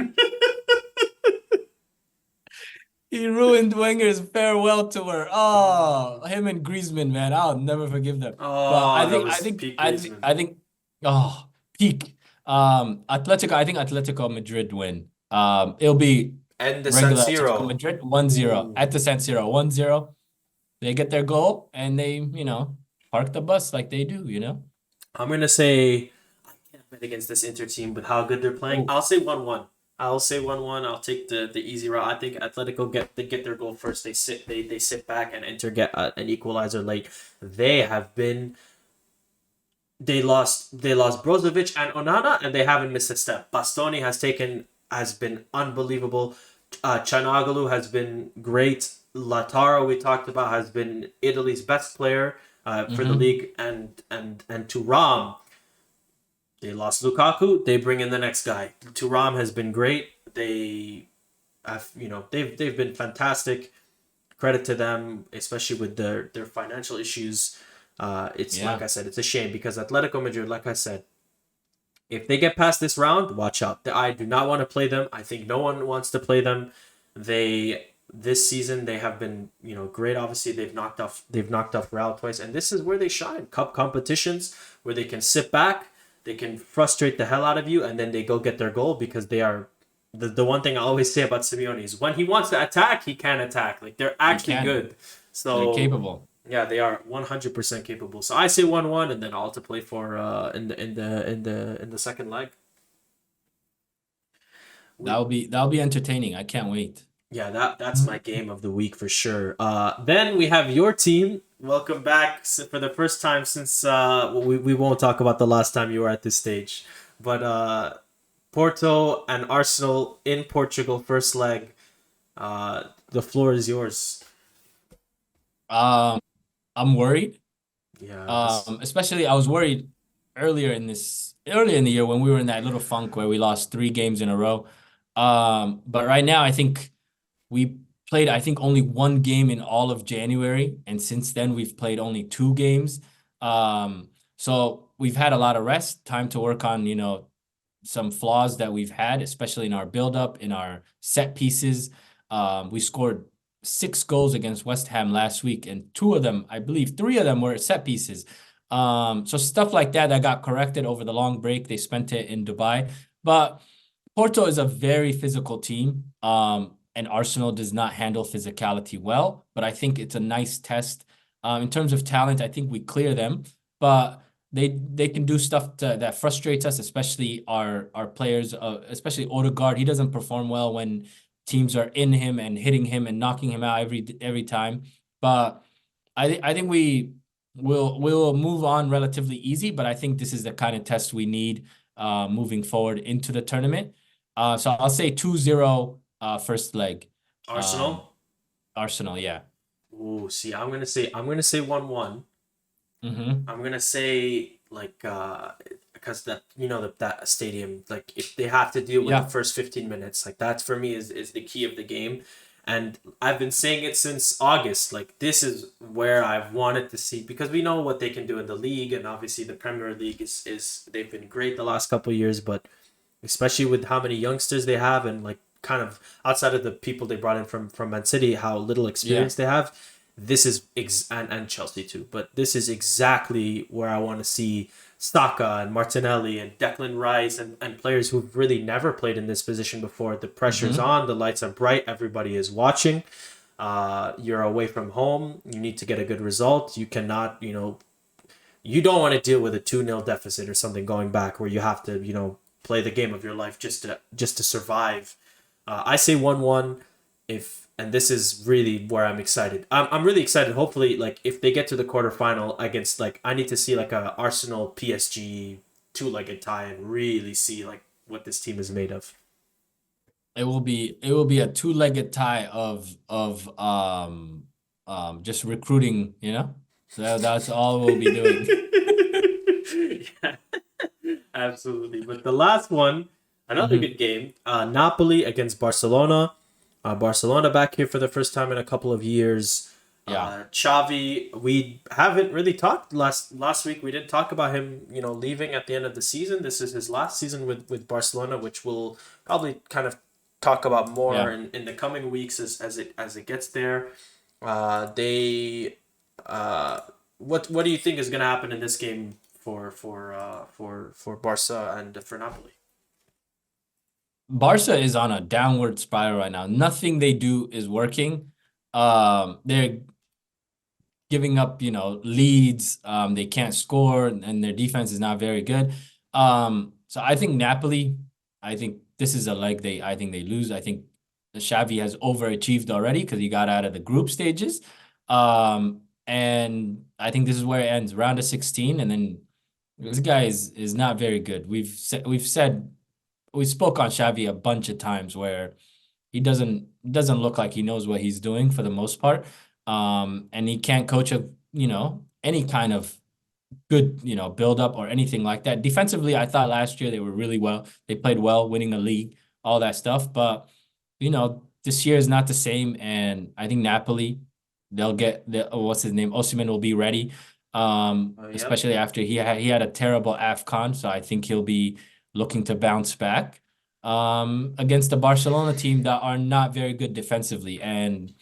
S2: he ruined Wenger's farewell tour. Oh, him and Griezmann, man, I'll never forgive them. But I
S1: Oh, that
S2: think I
S1: was
S2: think
S1: peak
S2: I think
S1: Griezmann.
S2: I think oh, peak. Atletico, I think Atletico Madrid win. It'll be
S1: And the San
S2: regular Atletico
S1: Siro.
S2: Madrid 1-0
S1: Ooh.
S2: at the San Siro 1-0. They get their goal and they park the bus like they do.
S1: I'm gonna say I can't bet against this Inter team with how good they're playing.
S2: Oh,
S1: I'll say 1-1. I'll say 1-1. I'll take the easy route. I think Atletico get their goal first. They sit back, and Inter get an equalizer late. They have been they lost Brozovic and Onana, and they haven't missed a step. Bastoni has been unbelievable. Chanagalu has been great. Lataro, we talked about, has been Italy's best player for the
S2: mm-hmm.
S1: league, and Turam, they lost Lukaku. They bring in the next guy. Turam has been great. They've been fantastic. Credit to them, especially with their financial issues. It's like
S2: Yeah.
S1: I said, it's a shame because Atletico Madrid, like I said, if they get past this round, watch out. I do not want to play them. I think no one wants to play them. This season they have been great. Obviously they've knocked off Real twice, and this is where they shine. Cup competitions where they can sit back, they can frustrate the hell out of you, and then they go get their goal because they are. The one thing I always say about Simeone is when he wants to attack, he can attack. Like, they're
S2: He
S1: actually
S2: can.
S1: good.
S2: They're
S1: So
S2: capable.
S1: yeah, they are 100% capable. So I say 1-1, and then all to play for in the second leg. We
S2: That'll be entertaining. I can't wait.
S1: Yeah, that's my game of the week for sure. Then we have your team. Welcome back for the first time since we won't talk about the last time you were at this stage, but Porto and Arsenal in Portugal, first leg. The floor is yours.
S2: Um, I'm worried.
S1: Yeah, this.
S2: Especially I was worried earlier in the year when we were in that little funk where we lost 3 games in a row. But right now I think we played, I think, only 1 game in all of January, and since then we've played only 2 games. So we've had a lot of rest, time to work on, some flaws that we've had, especially in our build-up, in our set pieces. We scored 6 goals against West Ham last week, and 2 of them, I believe, 3 of them were set pieces. So stuff like that got corrected over the long break. They spent it in Dubai. But Porto is a very physical team, and Arsenal does not handle physicality well. But I think it's a nice test. In terms of talent, I think we clear them, but they can do stuff that frustrates us, especially our players, especially Odegaard. He doesn't perform well when teams are in him and hitting him and knocking him out every time. But I think we'll move on relatively easy. But I think this is the kind of test we need moving forward into the tournament. So I'll say 2-0 first leg. Um,
S1: Arsenal.
S2: Arsenal, yeah.
S1: Ooh, see, I'm gonna say 1-1.
S2: Mm-hmm.
S1: I'm gonna say, like, because that stadium, like, if they have to deal with the
S2: Yeah.
S1: first 15 minutes, like, that for me is the key of the game. And I've been saying it since August. Like, this is where I've wanted to see, because we know what they can do in the league, and obviously the Premier League is they've been great the last couple of years, but especially with how many youngsters they have, and like kind of outside of the people they brought in from Man City, how little
S2: Yeah.
S1: experience they have. This is and Chelsea too, but this is exactly where I want to see Staka and Martinelli and Declan Rice and players who've really never played in this position before. The pressure's
S2: Mm-hmm.
S1: on, the lights are bright, everybody is watching. You're away from home. You need to get a good result. You cannot, you don't want to deal with a 2-0 deficit or something going back where you have to, play the game of your life just to survive. I say 1-1 if and this is really where I'm excited. I'm really excited. Hopefully, like if they get to the quarterfinal against like I need to see like a Arsenal PSG two-legged tie and really see like what this team is made of.
S2: It will be a two-legged tie of just recruiting, you know? That's all we'll be doing.
S1: Yeah, absolutely. But the last one, another
S2: Hmm.
S1: good game. Napoli against Barcelona. Barcelona back here for the first time in a couple of years.
S2: Yeah.
S1: Xavi, we haven't really talked last week. We didn't talk about him, leaving at the end of the season. This is his last season with Barcelona, which we'll probably kind of talk about more
S2: Yeah.
S1: in the coming weeks as it gets there. They what do you think is going to happen in this game for Barca and for Napoli?
S2: Barca is on a downward spiral right now. Nothing they do is working. They're giving up, leads. They can't score, and their defense is not very good. So I think Napoli, I think this is a leg I think they lose. I think Xavi has overachieved already because he got out of the group stages. And I think this is where it ends, round of 16, and then this guy is not very good. We spoke on Xavi a bunch of times where he doesn't look like he knows what he's doing for the most part. And he can't coach any kind of good, build up or anything like that. Defensively, I thought last year they were really well. They played well, winning the league, all that stuff. But this year is not the same. And I think Napoli, they'll get what's his name? Osimhen will be ready.
S1: Yep.
S2: Especially after he had a terrible AFCON. So I think he'll be looking to bounce back against the Barcelona team that are not very good defensively. And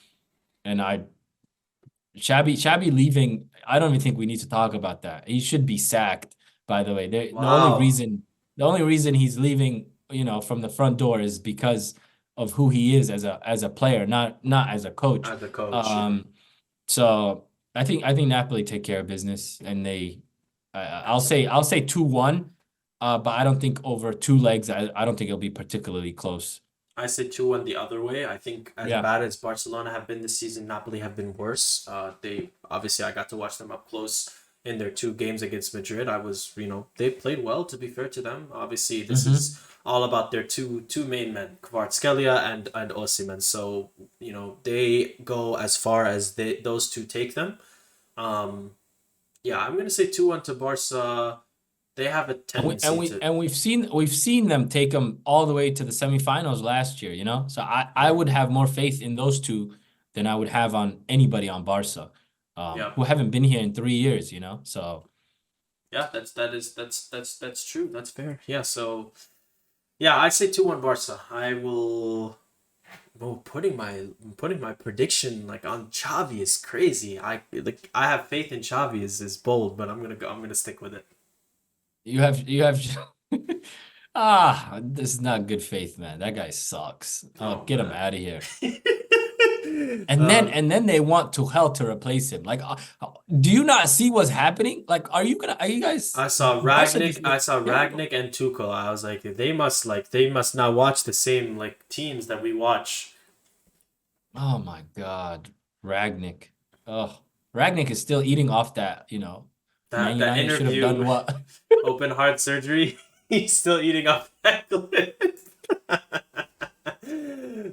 S2: Shabby leaving, I don't even think we need to talk about that. He should be sacked, by the way. The only
S1: Wow.
S2: reason he's leaving, from the front door is because of who he is as a player, not as a coach.
S1: As a coach, yeah.
S2: Um, so I think Napoli take care of business, and I'll say 2-1, but I don't think over two legs. I don't think it'll be particularly close.
S1: I say 2-1 the other way. I think as
S2: Yeah.
S1: bad as Barcelona have been this season, Napoli have been worse. They obviously I got to watch them up close in their two games against Madrid. They played well, to be fair to them. Obviously, this
S2: Hmm.
S1: is all about their two main men, Kvaratskhelia and Osimhen. So, they go as far as those two take them. Um, yeah, I'm gonna say 2-1 to Barca. They have a
S2: And we and
S1: tendency
S2: we
S1: to.
S2: and we've seen them take them all the way to the semifinals last year, So I
S1: Yep.
S2: would have more faith in those two than I would have on anybody on Barca,
S1: Yep.
S2: who haven't been here in 3 years. So
S1: Yeah, that's true. That's fair. Yeah, so yeah, I say 2-1 Barca. I will. Well, putting my prediction like on Xavi is crazy. I have faith in Xavi is bold, but I'm gonna stick with it.
S2: you have this is not good faith, man. That guy sucks. Oh,
S1: Oh
S2: get him
S1: man.
S2: out of here. And then
S1: uh,
S2: and then they want to hell to replace him. Like, do you not see what's happening? Like, are you guys
S1: I saw
S2: Barca
S1: Ragnick.
S2: just
S1: I
S2: look
S1: saw
S2: terrible?
S1: Ragnick and Tuchel. I was like, they must not watch the same like teams that we watch.
S2: Oh my God, Ragnick. Oh, Ragnick is still eating off that. Man
S1: That
S2: United should have done
S1: interview,
S2: what?
S1: open heart surgery. He's still eating off that clip.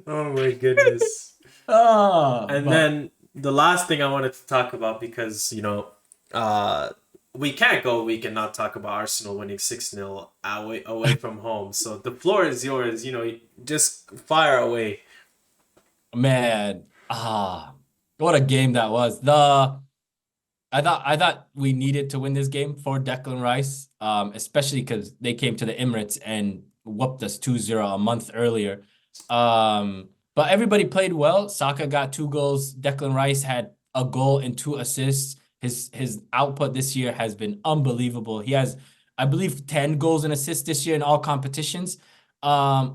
S1: Oh my goodness. And
S2: But
S1: then the last thing I wanted to talk about, because uh, we can't go a week and not talk about Arsenal winning 6-0 away from home. So the floor is yours. Just fire away.
S2: Man, what a game that was. I thought we needed to win this game for Declan Rice, especially because they came to the Emirates and whooped us 2-0 a month earlier. But everybody played well. Saka got 2 goals. Declan Rice had a goal and 2 assists. His output this year has been unbelievable. He has, I believe, 10 goals and assists this year in all competitions,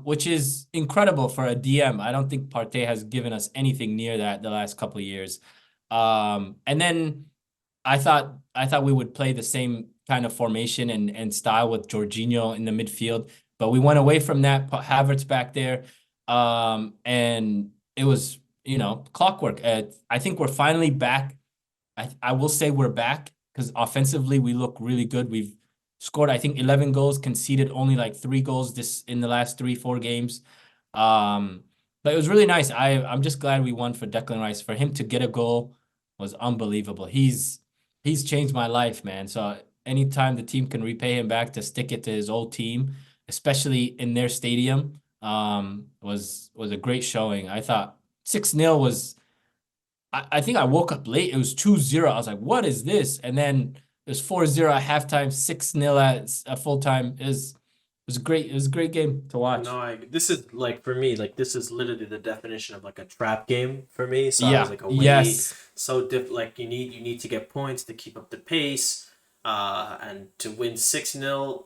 S2: which is incredible for a DM. I don't think Partey has given us anything near that the last couple of years. And then I thought we would play the same kind of formation and style with Jorginho in the midfield, but we went away from that. Put Havertz back there, and it was clockwork. I think we're finally back. I will say we're back because offensively we look really good. We've scored, I think, 11 goals, conceded only like 3 goals this in the last 3-4 games. Um, but it was really nice. I'm just glad we won for Declan Rice. For him to get a goal was unbelievable. He's changed my life, man. So anytime the team can repay him back to stick it to his old team, especially in their stadium, was a great showing. I thought 6-0 was. I think I woke up late. It was 2-0. I was like, what is this? And then it was 4-0 at halftime, 6-0 at full time. It was great. It was a great game to watch.
S1: No, this is like for me, like this is literally the definition of like a trap game for me. So I was
S2: Yeah.
S1: like, away,
S2: Yes.
S1: so like you need to get points to keep up the pace, and to win 6-0.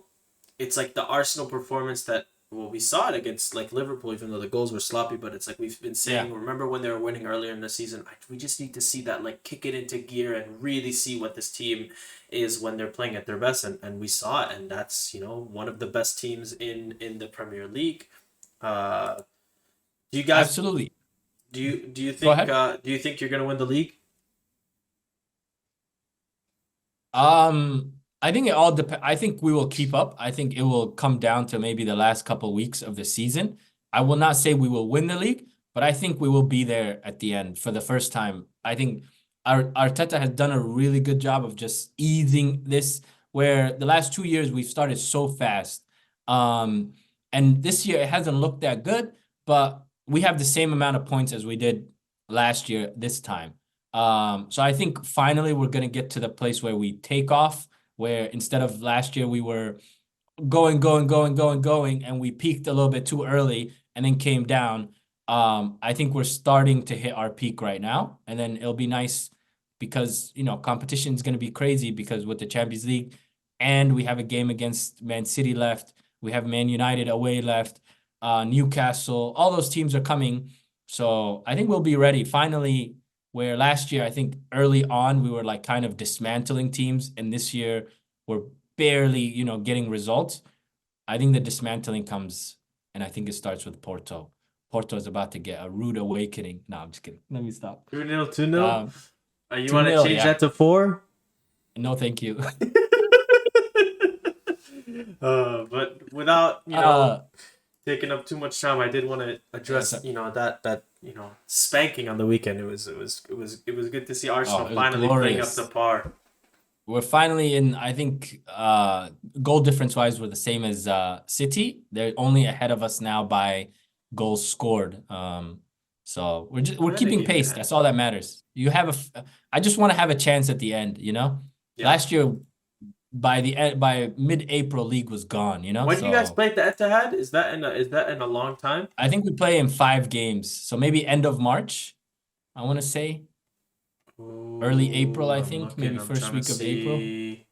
S1: It's like the Arsenal performance that, well, we saw it against like Liverpool, even though the goals were sloppy. But it's like we've been
S2: Yeah.
S1: saying. Remember when they were winning earlier in the season? We just need to see that, like, kick it into gear and really see what this team is when they're playing at their best. And we saw it, and that's one of the best teams in the Premier League. Uh, do you guys
S2: Absolutely.
S1: do you
S2: Go
S1: think
S2: ahead.
S1: you're gonna win the league?
S2: I think it all depends. I think we will keep up. I think it will come down to maybe the last couple weeks of the season. I will not say we will win the league, but I think we will be there at the end for the first time. I think Arteta has done a really good job of just easing this, where the last 2 years we've started so fast. Um, and this year it hasn't looked that good, but we have the same amount of points as we did last year this time. So I think finally we're gonna get to the place where we take off, where instead of last year we were going, going, going, going, going, and we peaked a little bit too early and then came down. I think we're starting to hit our peak right now, and then it'll be nice because competition is gonna be crazy because with the Champions League, and we have a game against Man City left, we have Man United away left, Newcastle, all those teams are coming. So I think we'll be ready finally. Where last year, I think early on, we were like kind of dismantling teams, and this year we're barely, getting results. I think the dismantling comes, and I think it starts with Porto. Porto is about to get a rude awakening. No, I'm just kidding. Let me stop.
S1: 2-0, 2-0.
S2: Um,
S1: You want to
S2: 2-0,
S1: change
S2: yeah.
S1: that to 4?
S2: No, thank you.
S1: But without
S2: Uh,
S1: taking up too much time, I did want to
S2: yeah,
S1: address
S2: so,
S1: that spanking on the weekend. It was good to see Arsenal
S2: it was
S1: finally playing up to
S2: glorious.
S1: par.
S2: We're finally in, I think, goal difference wise, we're the same as City. They're only ahead of us now by goals scored. So we're
S1: Yeah, they
S2: keeping
S1: gave you a
S2: pace.
S1: hand.
S2: That's all that matters. I just want to have a chance at the end.
S1: Yeah.
S2: Last year by mid-April league was gone.
S1: When do you guys
S2: So
S1: play at the Etihad? Is that in a long time?
S2: I think we play in 5 games. So maybe end of March, I want to say. Early April,
S1: Ooh,
S2: I
S1: I'm
S2: think,
S1: looking.
S2: maybe
S1: I'm
S2: first
S1: trying to
S2: week of April.
S1: see.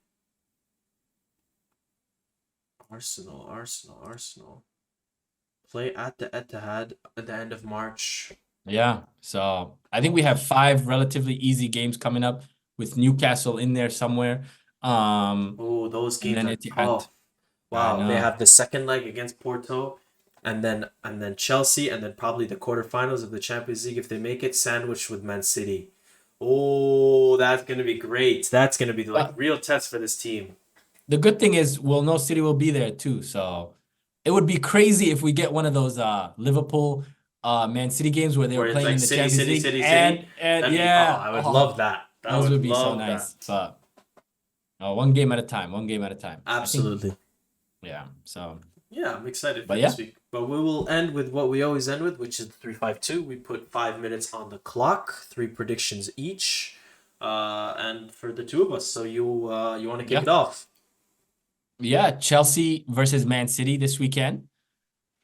S1: Arsenal, Arsenal, Arsenal. Play at the Etihad at the end of March.
S2: Yeah. So I think we have 5 relatively easy games coming up with Newcastle in there somewhere.
S1: Oh, those
S2: And
S1: games
S2: then
S1: are
S2: Etihad.
S1: tough.
S2: I
S1: Wow, they
S2: know.
S1: have the second leg against Porto, and then Chelsea, and then probably the quarterfinals of the Champions League if they make it, sandwiched with Man City. Oh, that's gonna be great. That's gonna be like
S2: But
S1: real test for this team.
S2: the good thing is we'll know City will be there too. So it would be crazy if we get one of those Liverpool Man City games where they were
S1: Where it's
S2: playing
S1: like
S2: in the
S1: City,
S2: Champions
S1: City,
S2: League
S1: City, City.
S2: and
S1: That'd be, oh,
S2: yeah,
S1: I would love
S2: oh,
S1: that. I
S2: those
S1: would
S2: would be so
S1: love that.
S2: nice. But one game at a time, one game at a time. I think
S1: Absolutely.
S2: yeah. So
S1: Yeah, I'm excited for
S2: But
S1: this
S2: yeah,
S1: week. But we will end with what we always end with, which is the 3-5-2. We put 5 minutes on the clock, three predictions each, and for the two of us. So you want to kick
S2: yeah,
S1: it off?
S2: yeah. Chelsea versus Man City this weekend.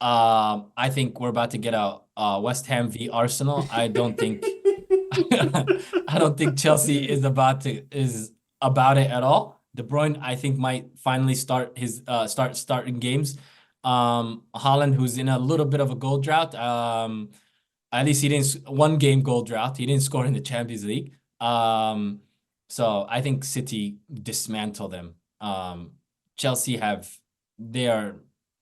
S2: I think we're about to get a West Ham v Arsenal. I don't think I don't think Chelsea is about it at all. De Bruyne, I think, might finally start his starting games. Haaland, who's in a little bit of a goal drought. At least he didn't one game goal drought. He didn't score in the Champions League. So I think City dismantle them. Chelsea they are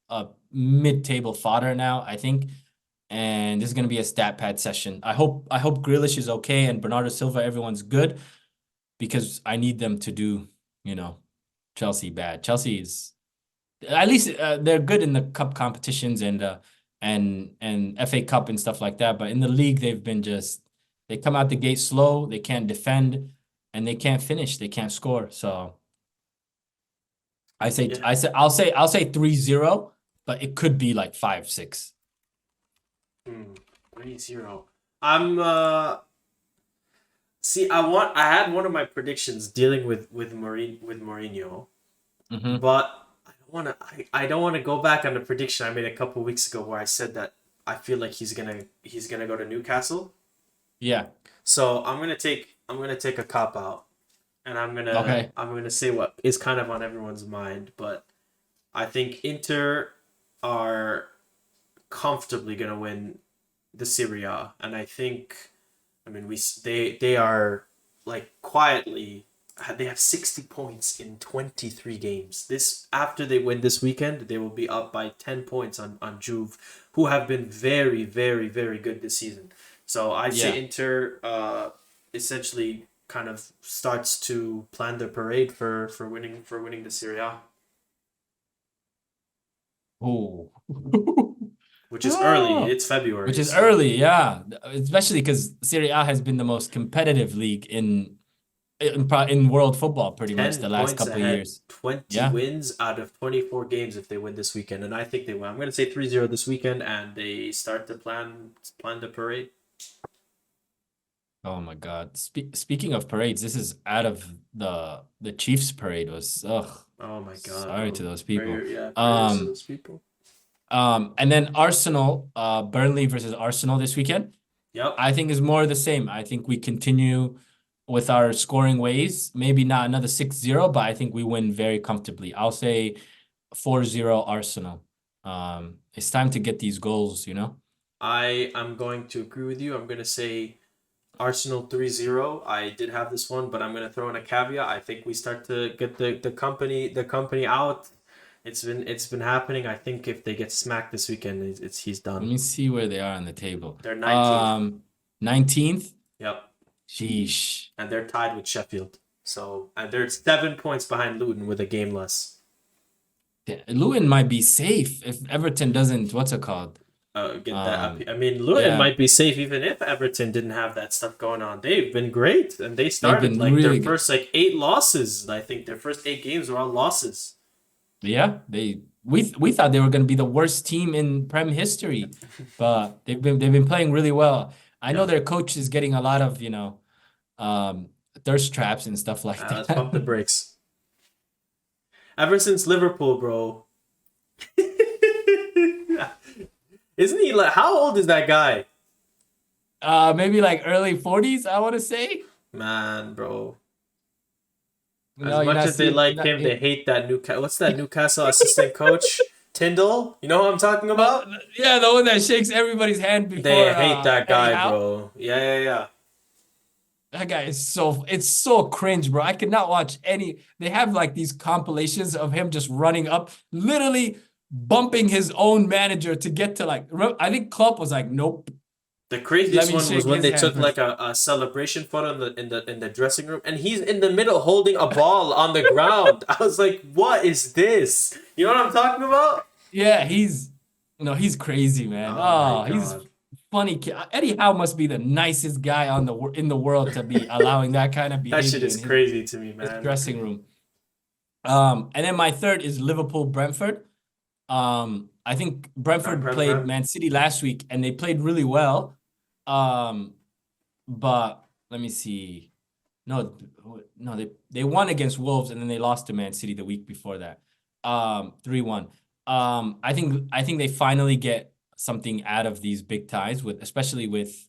S2: a mid-table fodder now, I think. And this is gonna be a stat pad session. I hope Grealish is okay and Bernardo Silva, everyone's good because I need them to do, you know, Chelsea bad. Chelsea is at least they're good in the cup competitions and FA Cup and stuff like that. But in the league, they come out the gate slow. They can't defend, and they can't finish. They can't score. So
S1: Yeah.
S2: I'll say 3-0, but it could be like 5-6.
S1: 3-0. I'm see I had one of my predictions dealing with Mourinho,
S2: Mm-hmm.
S1: but I don't wanna go back on the prediction I made a couple weeks ago where I said that I feel like he's gonna go to Newcastle.
S2: Yeah.
S1: So I'm gonna take a cop out, and
S2: Okay.
S1: I'm gonna say what is kind of on everyone's mind, but I think Inter are comfortably gonna win the Serie A, and I mean they are like quietly they have 60 points in 23 games. This after they win this weekend, they will be up by 10 points on Juve, who have been very very very good this season. So I'd say
S2: Yeah.
S1: Inter essentially kind of starts to plan their parade for winning the Serie A,
S2: Oh.
S1: which is early.
S2: Oh.
S1: It's
S2: Which
S1: February,
S2: is
S1: so
S2: early, yeah. Especially because Serie A has been the most competitive league in world football pretty much
S1: 10
S2: the last
S1: points
S2: couple of
S1: ahead,
S2: years.
S1: 20
S2: Yeah.
S1: wins out of 24 games if they win this weekend. And I think they will. I'm going to say 3-0 this weekend, and they start to plan the parade.
S2: Oh my God. Speaking of parades, this is out of the Chiefs parade was
S1: Oh my God,
S2: sorry to
S1: bro.
S2: those people.
S1: Prayers to those people.
S2: And then Arsenal, Burnley versus Arsenal this weekend.
S1: Yep.
S2: I think is more of the same. I think we continue with our scoring ways. Maybe not another 6-0, but I think we win very comfortably. I'll say 4-0 Arsenal. It's time to get these goals, you know?
S1: I am going to agree with you. I'm going to say Arsenal 3-0. I did have this one, but I'm going to throw in a caveat. I think we start to get the company out. It's been happening. I think if they get smacked this weekend, he's
S2: Let
S1: done.
S2: me see where they are on the table.
S1: They're 19th.
S2: 19th.
S1: Yep.
S2: Sheesh.
S1: And they're tied with Sheffield. So and they're 7 points behind Luton with a game less.
S2: Luton might be safe if Everton doesn't, what's it called?
S1: Get that up.
S2: Um,
S1: I mean, Luton
S2: yeah,
S1: might be safe even if Everton didn't have that stuff going on. They've been great, and they
S2: they've
S1: started
S2: been
S1: like their
S2: really good.
S1: first like 8 losses. I think their first 8 games were all losses.
S2: Yeah, we thought they were going to be the worst team in Prem history, but they've been playing really well. I know
S1: Yeah.
S2: their coach is getting a lot of, um, thirst traps and stuff like
S1: Let's pump the
S2: that.
S1: brakes. Ever since Liverpool, bro. Isn't he like how old is that guy?
S2: Maybe like early 40s, I want to say.
S1: Man, bro. As
S2: No, you're
S1: much
S2: not
S1: as they
S2: seeing.
S1: like him, they hate that Newcastle. What's that Newcastle assistant coach? Tyndall? You know who I'm talking
S2: Oh,
S1: about?
S2: yeah, the one that shakes everybody's hand
S1: They
S2: before
S1: hate that
S2: Eddie
S1: guy,
S2: Howe.
S1: bro. Yeah, yeah, yeah.
S2: That guy is it's so cringe, bro. I could not watch any. They have like these compilations of him just running up, literally bumping his own manager to get to like. I think Klopp was like, "Nope,
S1: The
S2: let
S1: craziest
S2: me
S1: one was
S2: shake
S1: when
S2: his
S1: they
S2: hand
S1: took like
S2: first."
S1: a celebration photo in the dressing room, and he's in the middle holding a ball on the ground. I was like, "What is this?" You know what I'm talking about?
S2: Yeah, he's crazy, man.
S1: Oh my
S2: Oh, he's
S1: god,
S2: funny kid. Eddie Howe must be the nicest guy in the world to be allowing that kind of
S1: that shit
S2: behavior
S1: is
S2: in
S1: crazy to me,
S2: his
S1: man.
S2: dressing room. And then my third is Liverpool Brentford. I think Brentford
S1: Prem,
S2: played
S1: prem.
S2: Man City last week and they played really well. Um, but let me see. No, no, they won against Wolves and then they lost to Man City the week before that. 3-1. I think they finally get something out of these big ties with especially with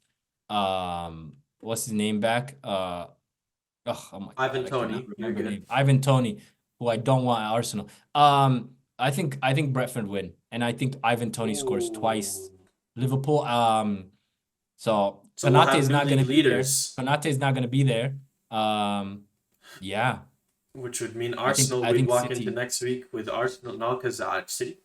S2: what's his name back? Oh my
S1: Ivan
S2: God, I cannot
S1: Tony, you're
S2: remember
S1: good.
S2: name. Ivan Tony, who I don't want at Arsenal. I think Brentford win, and I think Ivan Tony scores twice.
S1: Ooh.
S2: Liverpool. So
S1: So we'll
S2: Konate
S1: have
S2: is
S1: new
S2: not going
S1: league
S2: to be there.
S1: leaders,
S2: Konate is not going to be there. Yeah,
S1: which would mean
S2: I think
S1: Arsenal.
S2: I
S1: We'd
S2: think
S1: walk into
S2: City
S1: next week with Arsenal. No, because City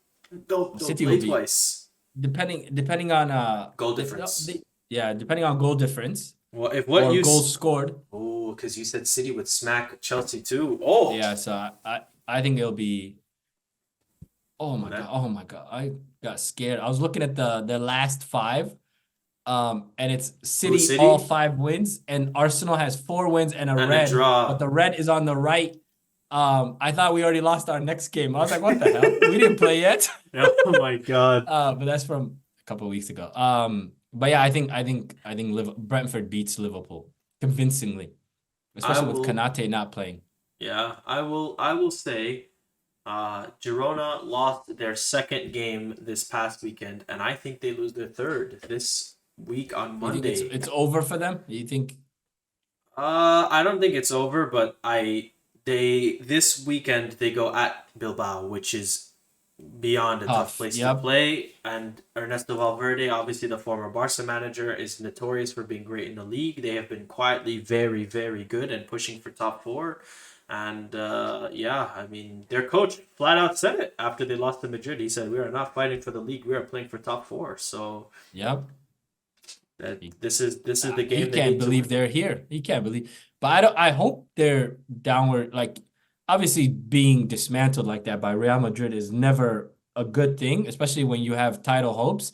S1: don't
S2: City will
S1: play
S2: be
S1: twice.
S2: depending on
S1: Goal difference.
S2: yeah, depending on goal difference
S1: Well, if what
S2: or
S1: you
S2: goals scored.
S1: oh, because you said City would smack Chelsea too. Oh,
S2: Yeah, so I think it'll be. Oh my
S1: man.
S2: God. Oh my God. I got scared. I was looking at the last five. And it's
S1: Who
S2: City all
S1: City
S2: five wins, and Arsenal has 4 wins and a
S1: and a
S2: red, but
S1: draw.
S2: the red is on the right. I thought we already lost our next game. I was like, what the hell? We didn't play yet.
S1: Oh my god.
S2: But that's from a couple of weeks ago. But yeah, I think Brentford beats Liverpool convincingly,
S1: I
S2: especially with
S1: will.
S2: Kanate not playing.
S1: Yeah, I will. I will say. Girona lost their second game this past weekend, and I think they lose their third this week on
S2: You think it's
S1: Monday.
S2: it's over for them? You think?
S1: I don't think it's over, but they this weekend they go at Bilbao, which is beyond a tough
S2: Tough.
S1: place to
S2: Yep.
S1: play. And Ernesto Valverde, obviously the former Barca manager, is notorious for being great in the league. They have been quietly very, very good and pushing for top four. And yeah, I mean, their coach flat out said it after they lost to Madrid. He said, "We are not fighting for the league. We are playing for top four." So
S2: Yep.
S1: that this is the
S2: He
S1: game they
S2: can't
S1: need to
S2: believe
S1: win.
S2: they're here. He can't believe. But I don't. I hope they're downward. Like obviously being dismantled like that by Real Madrid is never a good thing, especially when you have title hopes.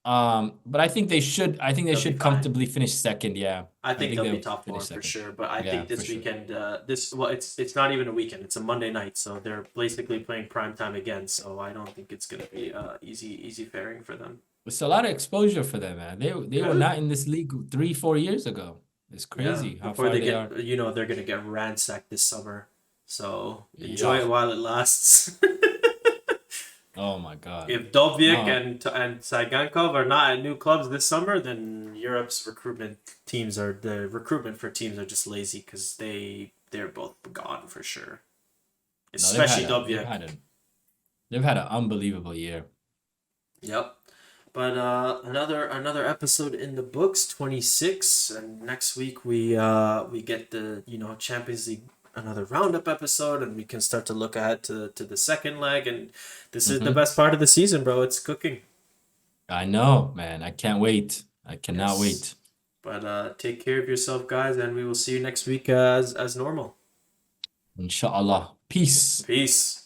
S2: But I think they should. I think they
S1: They'll be
S2: should
S1: fine.
S2: comfortably finish second. Yeah,
S1: I
S2: I
S1: think
S2: think
S1: they'll be
S2: they'll
S1: top four
S2: finish
S1: for
S2: second.
S1: sure. But I
S2: Yeah,
S1: think
S2: for
S1: this
S2: sure.
S1: weekend, well, it's not even a weekend. It's a Monday night, so they're basically playing prime time again. So I don't think it's gonna be easy faring for them.
S2: It's a lot of exposure for them, man. They were
S1: Good.
S2: not in this league 3 4 years ago. It's
S1: Yeah.
S2: crazy how
S1: Before
S2: far
S1: they
S2: they
S1: get,
S2: are.
S1: they're gonna get ransacked this summer. So enjoy
S2: Yeah.
S1: it while it lasts.
S2: Oh my God.
S1: If Dovbyk
S2: No.
S1: and Saigankov are not at new clubs this summer, then Europe's recruitment for teams are just lazy because they're both gone for sure.
S2: No, they've had
S1: Especially
S2: a they've
S1: Dovbyk.
S2: had a they've had an unbelievable year.
S1: Yep. But another episode in the books, 26, and next week we get the Champions League another roundup episode, and we can start to look ahead to the second leg, and this is the
S2: Hmm.
S1: best part of the season, bro. It's cooking.
S2: I know, man. I can't wait. I cannot
S1: Yes.
S2: wait.
S1: But take care of yourself, guys, and we will see you next week as normal.
S2: Inshallah. Peace.
S1: Peace.